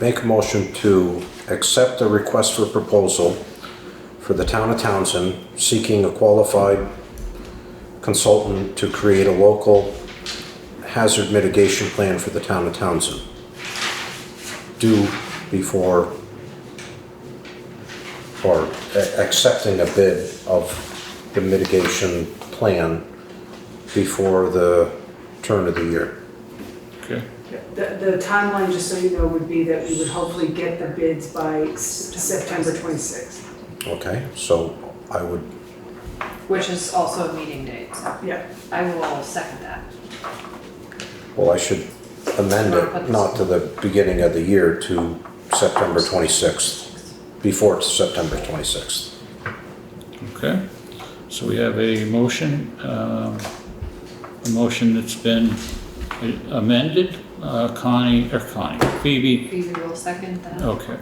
[SPEAKER 5] make a motion to accept the request for proposal for the town of Townshend seeking a qualified consultant to create a local hazard mitigation plan for the town of Townshend. Due before, or accepting a bid of the mitigation plan before the turn of the year.
[SPEAKER 1] Okay.
[SPEAKER 3] The timeline, just so you know, would be that we would hopefully get the bids by September 26th.
[SPEAKER 5] Okay, so I would,
[SPEAKER 8] Which is also a meeting date, so
[SPEAKER 3] Yeah.
[SPEAKER 8] I will second that.
[SPEAKER 5] well, I should amend it, not to the beginning of the year, to September 26th, before September 26th.
[SPEAKER 1] Okay, so we have a motion a motion that's been amended. Phoebe,
[SPEAKER 8] Phoebe will second that.
[SPEAKER 1] okay.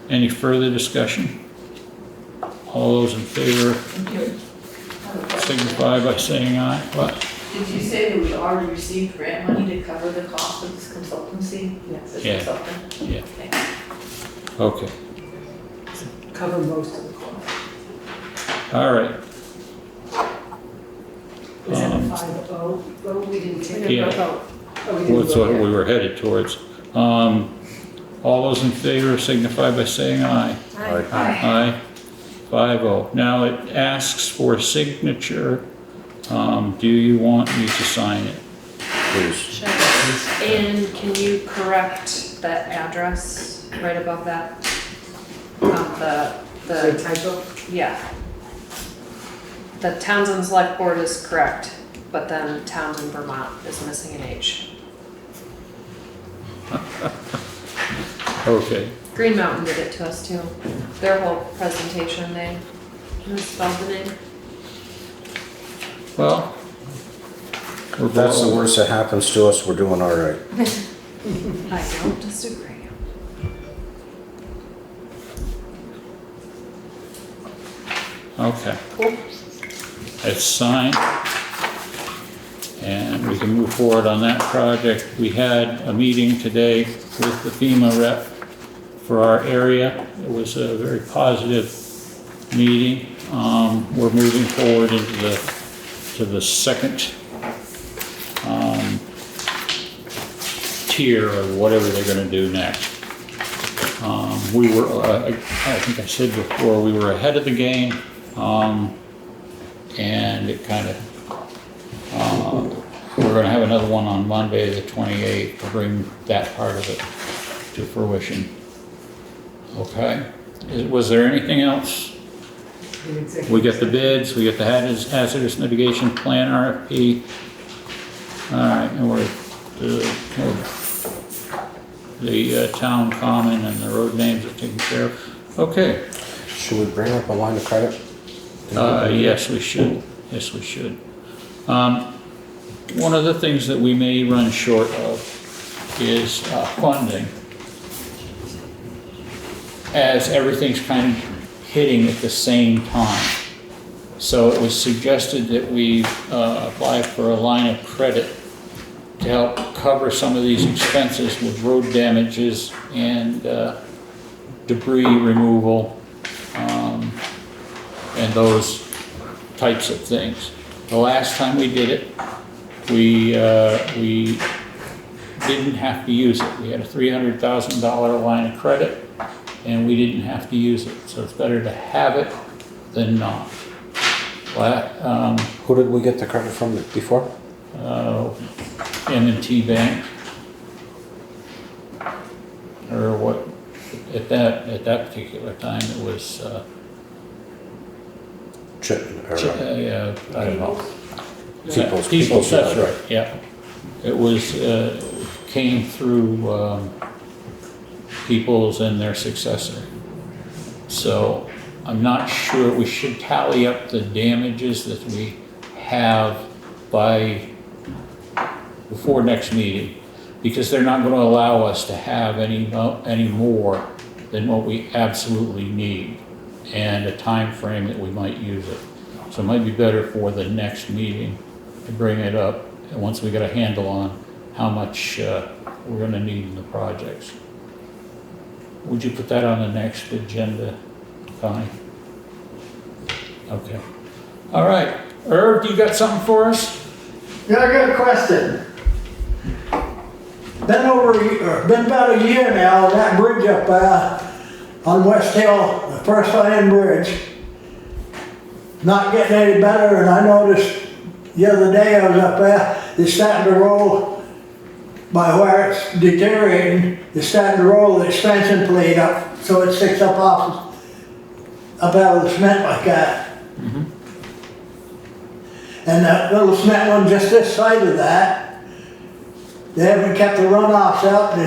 [SPEAKER 1] Any further discussion? All those in favor signify by saying aye. What?
[SPEAKER 9] Did you say that we already received grant money to cover the cost of this consultancy?
[SPEAKER 3] Yes.
[SPEAKER 9] This
[SPEAKER 1] Yeah.
[SPEAKER 9] consultant?
[SPEAKER 1] Yeah,
[SPEAKER 9] Okay.
[SPEAKER 1] okay,
[SPEAKER 3] Cover most of the cost.
[SPEAKER 1] all right.
[SPEAKER 3] Is that a 5-0 vote? We didn't take
[SPEAKER 1] Yeah.
[SPEAKER 3] a vote. Oh, we didn't
[SPEAKER 1] That's
[SPEAKER 3] vote
[SPEAKER 1] what
[SPEAKER 3] yet.
[SPEAKER 1] we were headed towards. All those in favor signify by saying aye. Aye. 5-0. Now it asks for a signature. Do you want me to sign it?
[SPEAKER 5] Please.
[SPEAKER 8] Sure. And can you correct that address right above that?
[SPEAKER 3] The
[SPEAKER 8] The,
[SPEAKER 3] typo?
[SPEAKER 8] yeah. The Townsend Select Board is correct, but then Townsend, Vermont is missing an H.
[SPEAKER 1] Okay,
[SPEAKER 8] Green Mountain did it to us too. Their whole presentation, they misspelled the name.
[SPEAKER 1] well. we're
[SPEAKER 5] If that's the
[SPEAKER 1] below-
[SPEAKER 5] worst that happens to us, we're doing all right.
[SPEAKER 8] I don't disagree.
[SPEAKER 1] Okay.
[SPEAKER 8] Cool.
[SPEAKER 1] It's signed. And we can move forward on that project. We had a meeting today with the FEMA rep for our area. It was a very positive meeting. We're moving forward to the second tier of whatever they're gonna do next. We were, I think I said before, we were ahead of the game, and it kind of, we're gonna have another one on Monday, the 28th, to bring that part of it to fruition. Okay, was there anything else?
[SPEAKER 3] The executive
[SPEAKER 1] We get the
[SPEAKER 3] session.
[SPEAKER 1] bids, we get the hazardous mitigation plan RFP. All right, and we're, the town common and the road names are taken care of. Okay,
[SPEAKER 5] Should we bring up a line of credit?
[SPEAKER 1] yes, we should, yes, we should. One of the things that we may run short of is funding, as everything's kind of hitting at the same time. So it was suggested that we apply for a line of credit to help cover some of these expenses with road damages and debris removal, and those types of things. The last time we did it, we didn't have to use it. We had a $300,000 line of credit, and we didn't have to use it. So it's better to have it than not.
[SPEAKER 5] Who did we get the credit from before?
[SPEAKER 1] M&T Bank, or what, at that particular time, it was, yeah, I don't know.
[SPEAKER 5] People's,
[SPEAKER 1] That's right, yeah. It was, came through, People's and their successor. So I'm not sure, we should tally up the damages that we have before next meeting, because they're not gonna allow us to have any more than what we absolutely need, and a time frame that we might use it. So it might be better for the next meeting to bring it up, and once we get a handle on how much we're gonna need in the projects. Would you put that on the next agenda, Connie? Okay. All right. Irv, you got something for us?
[SPEAKER 11] Yeah, I got a question. Been about a year now, that bridge up there on West Hill, the First Land Bridge, not getting any better, and I noticed the other day I was up there, it's starting to roll by where it's deteriorating, it's starting to roll the expansion plate up, so it sticks up out of the cement like that. And that little cement one just this side of that, they haven't kept the runoffs out,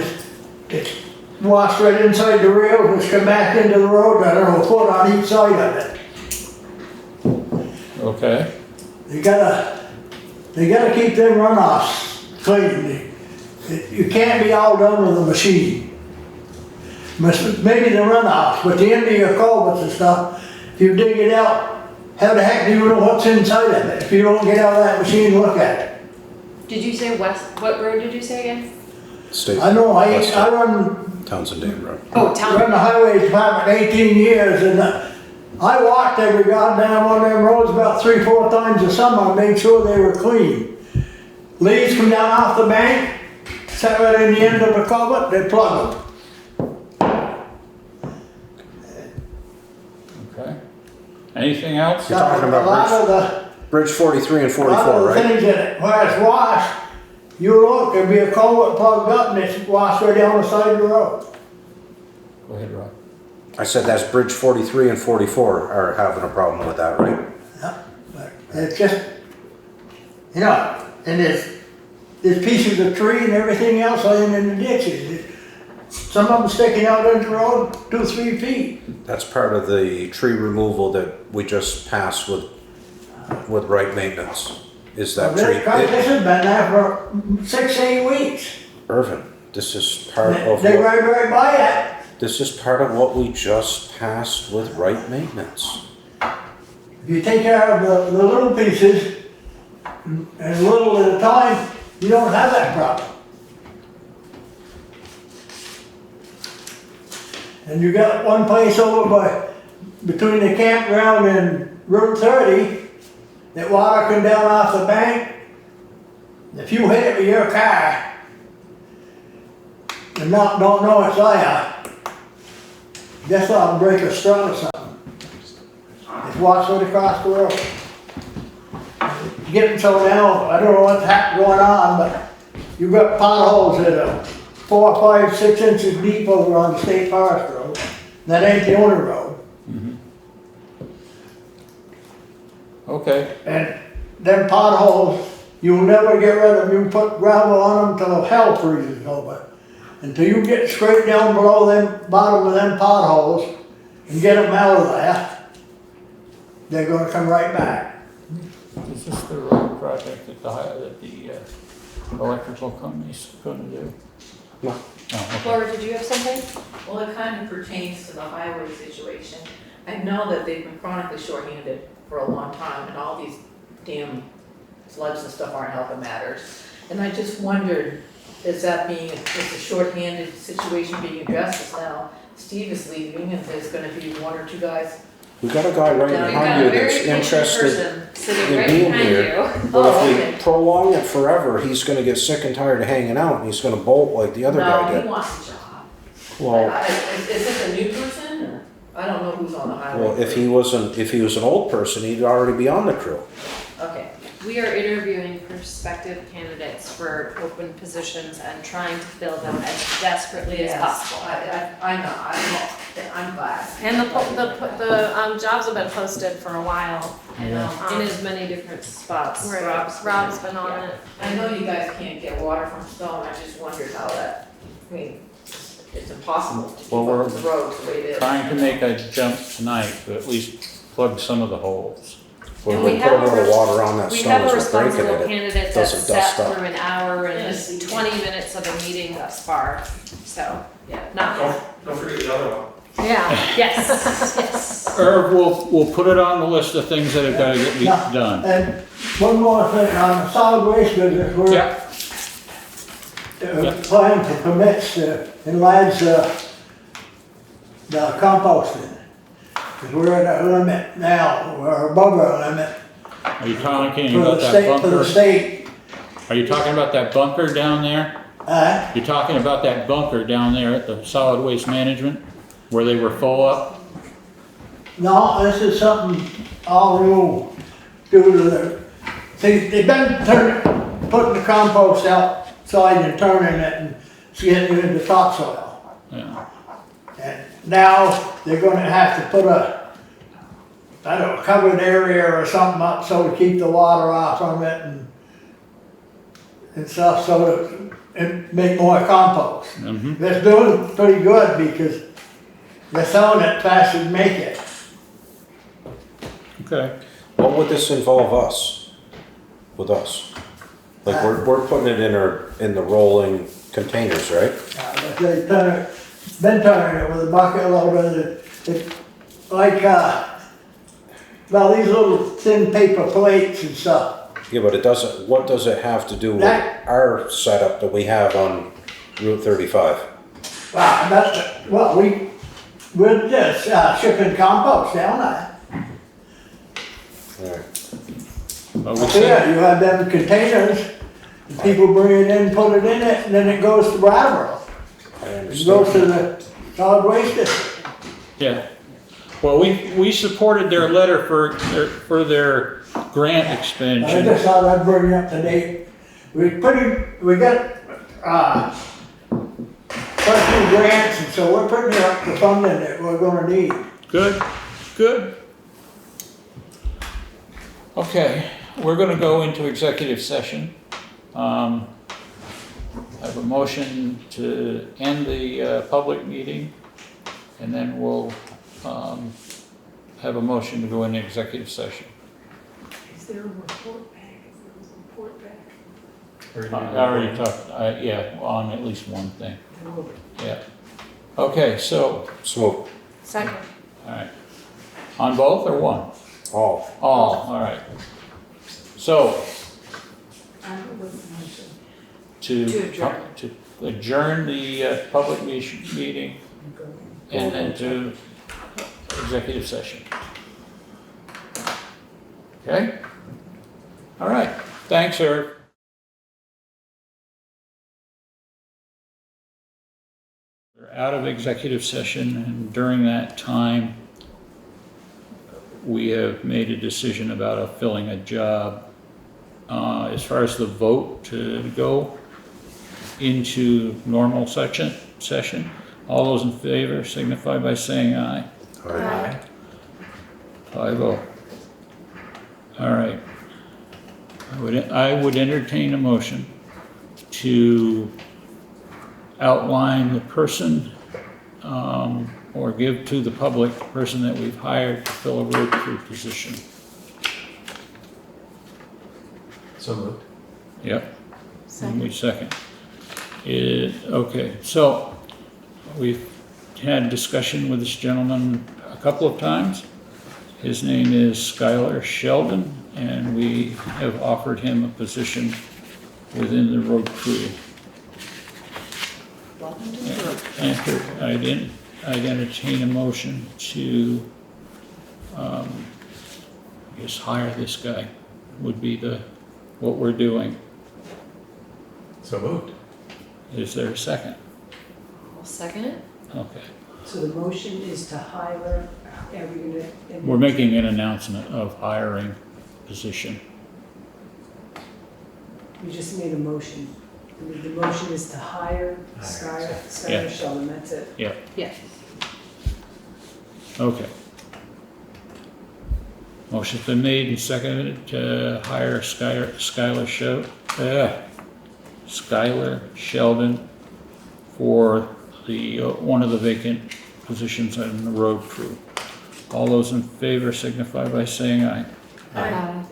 [SPEAKER 11] it's washed right inside the rails, it's come back into the road, I don't know, a foot on each side of it.
[SPEAKER 1] Okay.
[SPEAKER 11] You gotta They gotta keep them runoffs clean. You can't be all done with a machine. Maybe the runoffs, but the end of your culverts and stuff, if you dig it out, how the heck do you know what's inside of it if you don't get out of that machine and look at it?
[SPEAKER 8] Did you say what road did you say again?
[SPEAKER 5] State.
[SPEAKER 11] I know, I
[SPEAKER 5] West
[SPEAKER 11] run
[SPEAKER 5] Townsend Dam Road.
[SPEAKER 8] Oh,
[SPEAKER 11] run the highway department 18 years, and I walked every goddamn one of them roads about 3-4 times a summer, and made sure they were clean. Leaves come down off the bank, set right in the end of the culvert, they plug them.
[SPEAKER 1] Okay. Anything else?
[SPEAKER 5] You're talking about
[SPEAKER 11] A lot of the
[SPEAKER 5] Bridge 43 and
[SPEAKER 11] A lot
[SPEAKER 5] 44,
[SPEAKER 11] of the
[SPEAKER 5] right?
[SPEAKER 11] things in it, where it's washed, you look, there'll be a culvert plugged up and it's washed right down the side of the road.
[SPEAKER 1] Go ahead, Rob.
[SPEAKER 5] I said that's Bridge 43 and 44 are having a problem with that, right?
[SPEAKER 11] Yeah, but it's just, you know, and there's pieces of tree and everything else laying in the ditches. Some of them sticking out into the road 2-3 feet.
[SPEAKER 5] That's part of the tree removal that we just passed with right maintenance. Is that tree?
[SPEAKER 11] This has been there for 6-8 weeks.
[SPEAKER 5] Irvin, this is part of
[SPEAKER 11] They
[SPEAKER 5] what,
[SPEAKER 11] ride right by it.
[SPEAKER 5] this is part of what we just passed with right maintenance.
[SPEAKER 11] If you take care of the little pieces, and little at a time, you don't have that problem. And you got one place over between the campground and Route 30, that water come down off the bank. If you hit it with your car, and don't know it's there, just ought to break a straw or something. It's washed right across the road. Getting so now, I don't know what's going on, but you've got potholes that are 4, 5, 6 inches deep over on the State Forest Road. That ain't the only road.
[SPEAKER 1] Okay.
[SPEAKER 11] And them potholes, you'll never get rid of them. You put gravel on them till hell freezes over. Until you get straight down below them, bottom of them potholes, and get them out of there, they're gonna come right back.
[SPEAKER 1] Is this the road project that the electrical company's gonna do?
[SPEAKER 5] No.
[SPEAKER 1] Oh, okay.
[SPEAKER 8] Laura, did you have something?
[SPEAKER 9] Well, it kind of pertains to the highway situation. I know that they've been chronically shorthanded for a long time, and all these damn sludge and stuff aren't helping matters. And I just wondered, is the shorthanded situation being addressed as now Steve is leaving and there's gonna be 1 or 2 guys?
[SPEAKER 5] We got a guy right
[SPEAKER 9] Yeah,
[SPEAKER 5] behind you that's interested
[SPEAKER 8] sitting
[SPEAKER 5] in
[SPEAKER 8] right
[SPEAKER 5] being
[SPEAKER 8] behind
[SPEAKER 5] here.
[SPEAKER 8] you.
[SPEAKER 5] But
[SPEAKER 9] Oh,
[SPEAKER 5] if
[SPEAKER 9] okay.
[SPEAKER 5] we prolong it forever, he's gonna get sick and tired of hanging out and he's gonna bolt like the other guy
[SPEAKER 9] No, he
[SPEAKER 5] did.
[SPEAKER 9] wants a job.
[SPEAKER 5] Well,
[SPEAKER 9] Is this a new person, or, I don't know who's on the highway.
[SPEAKER 5] well, if he was an old person, he'd already be on the crew.
[SPEAKER 9] Okay,
[SPEAKER 8] We are interviewing prospective candidates for open positions and trying to fill them as desperately as
[SPEAKER 9] yes,
[SPEAKER 8] possible.
[SPEAKER 9] I know, I'm glad.
[SPEAKER 2] And the jobs have been posted for a while.
[SPEAKER 8] I know, in as many different spots.
[SPEAKER 2] Right.
[SPEAKER 8] Rob's
[SPEAKER 2] Rob's been on
[SPEAKER 9] Yeah.
[SPEAKER 2] it.
[SPEAKER 9] I know you guys can't get water from Stone, I just wondered how that, I mean, it's impossible to keep
[SPEAKER 1] Well,
[SPEAKER 9] up
[SPEAKER 1] we're
[SPEAKER 9] with the roads the way it is.
[SPEAKER 1] Trying to make a jump tonight, but at least plug some of the holes.
[SPEAKER 5] When
[SPEAKER 8] And
[SPEAKER 5] we
[SPEAKER 8] we
[SPEAKER 5] put
[SPEAKER 8] have
[SPEAKER 5] a
[SPEAKER 8] a
[SPEAKER 5] little
[SPEAKER 8] res-
[SPEAKER 5] water on that
[SPEAKER 8] We
[SPEAKER 5] stone
[SPEAKER 8] have a
[SPEAKER 5] as we're breaking
[SPEAKER 8] responsible
[SPEAKER 5] it,
[SPEAKER 8] candidate
[SPEAKER 5] it
[SPEAKER 8] that's
[SPEAKER 5] doesn't dust
[SPEAKER 8] sat
[SPEAKER 5] up.
[SPEAKER 8] through an hour and
[SPEAKER 9] Yes.
[SPEAKER 8] 20 minutes of a meeting thus far, so,
[SPEAKER 9] Yeah.
[SPEAKER 8] not bad.
[SPEAKER 4] Don't forget the other one.
[SPEAKER 2] Yeah.
[SPEAKER 8] Yes, yes.
[SPEAKER 1] Irv, we'll put it on the list of things that have gotta get
[SPEAKER 11] Yeah.
[SPEAKER 1] done.
[SPEAKER 11] And one more thing, on the solid waste business, we're
[SPEAKER 1] Yeah.
[SPEAKER 11] applying for permits to enlarge the composting. Because we're at a limit now, we're above our limit
[SPEAKER 1] Are you talking
[SPEAKER 11] for
[SPEAKER 1] about
[SPEAKER 11] the
[SPEAKER 1] that
[SPEAKER 11] state, for the
[SPEAKER 1] bunker?
[SPEAKER 11] state.
[SPEAKER 1] Are you talking about that bunker down there? You're talking about that bunker down there at the solid waste management, where they were full up?
[SPEAKER 11] No, this is something all new due to the, see, they've been putting the compost outside and turning it and getting it into topsoil.
[SPEAKER 1] Yeah.
[SPEAKER 11] And now they're gonna have to put I don't know, covered area or something up so to keep the water off from it and stuff, so that it make more compost.
[SPEAKER 1] Mhm.
[SPEAKER 11] It's doing pretty good because they're selling it faster than make it.
[SPEAKER 1] Okay.
[SPEAKER 5] What would this involve us, with us? Like we're putting it in the rolling containers, right?
[SPEAKER 11] But they been turning it with a bucket loader, like, well, these little thin paper plates and stuff.
[SPEAKER 5] Yeah, but what does it have to do with
[SPEAKER 11] That-
[SPEAKER 5] our setup that we have on Route 35?
[SPEAKER 11] Well, we're just shipping compost down there.
[SPEAKER 5] Alright.
[SPEAKER 1] Well, we
[SPEAKER 11] Yeah,
[SPEAKER 1] said,
[SPEAKER 11] you have them containers, and people bring it in, put it in it, and then it goes to Brattleboro.
[SPEAKER 5] I
[SPEAKER 11] It goes to
[SPEAKER 5] understand.
[SPEAKER 11] the solid waste district.
[SPEAKER 1] yeah. Well, we supported their letter for their grant
[SPEAKER 11] I
[SPEAKER 1] expansion.
[SPEAKER 11] just thought I'd bring you up to date. We got, quite a few grants, and so we're putting up the funding that we're gonna need.
[SPEAKER 1] Good, good. Okay, we're gonna go into executive session. I have a motion to end the public meeting, and then we'll have a motion to go into executive session.
[SPEAKER 3] Is there a report back? Is there a report back?
[SPEAKER 1] I already talked, yeah, on at least one thing, yeah. Okay, so,
[SPEAKER 5] Smoke,
[SPEAKER 2] Second.
[SPEAKER 1] all right. On both or one?
[SPEAKER 5] all.
[SPEAKER 1] All right. So,
[SPEAKER 3] I don't know what the motion.
[SPEAKER 1] to
[SPEAKER 8] To adjourn.
[SPEAKER 1] to adjourn the public meeting and then to executive session. Okay? All right. Thanks, Eric. We're out of executive session, and during that time, we have made a decision about filling a job. As far as the vote to go into normal session, all those in favor signify by saying aye.
[SPEAKER 2] Aye.
[SPEAKER 1] 5-0. All right. I would entertain a motion to outline the person, or give to the public the person that we've hired to fill a road crew position.
[SPEAKER 7] So moved.
[SPEAKER 1] Yep.
[SPEAKER 2] Second.
[SPEAKER 1] Wait a second. Okay, so we've had discussion with this gentleman a couple of times. His name is Skylar Sheldon, and we have offered him a position within the road crew. I'd entertain a motion to, just hire this guy, would be what we're doing.
[SPEAKER 7] So moved.
[SPEAKER 1] Is there a second?
[SPEAKER 8] I'll second it.
[SPEAKER 1] Okay.
[SPEAKER 3] So the motion is to hire, are we gonna?
[SPEAKER 1] We're making an announcement of hiring position.
[SPEAKER 3] You just made a motion. The motion is to hire
[SPEAKER 1] Yeah.
[SPEAKER 3] Skylar Sheldon, that's it.
[SPEAKER 8] Yes.
[SPEAKER 1] Okay. Motion's been made and seconded to hire Skylar Sheldon for one of the vacant positions on the road crew. All those in favor signify by saying aye.
[SPEAKER 8] Aye.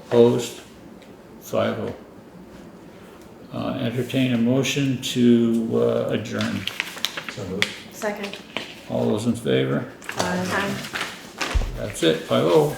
[SPEAKER 1] Opposed? 5-0. Entertain a motion to adjourn.
[SPEAKER 7] So moved.
[SPEAKER 2] Second.
[SPEAKER 1] All those in favor?
[SPEAKER 2] Aye.
[SPEAKER 1] That's it, 5-0.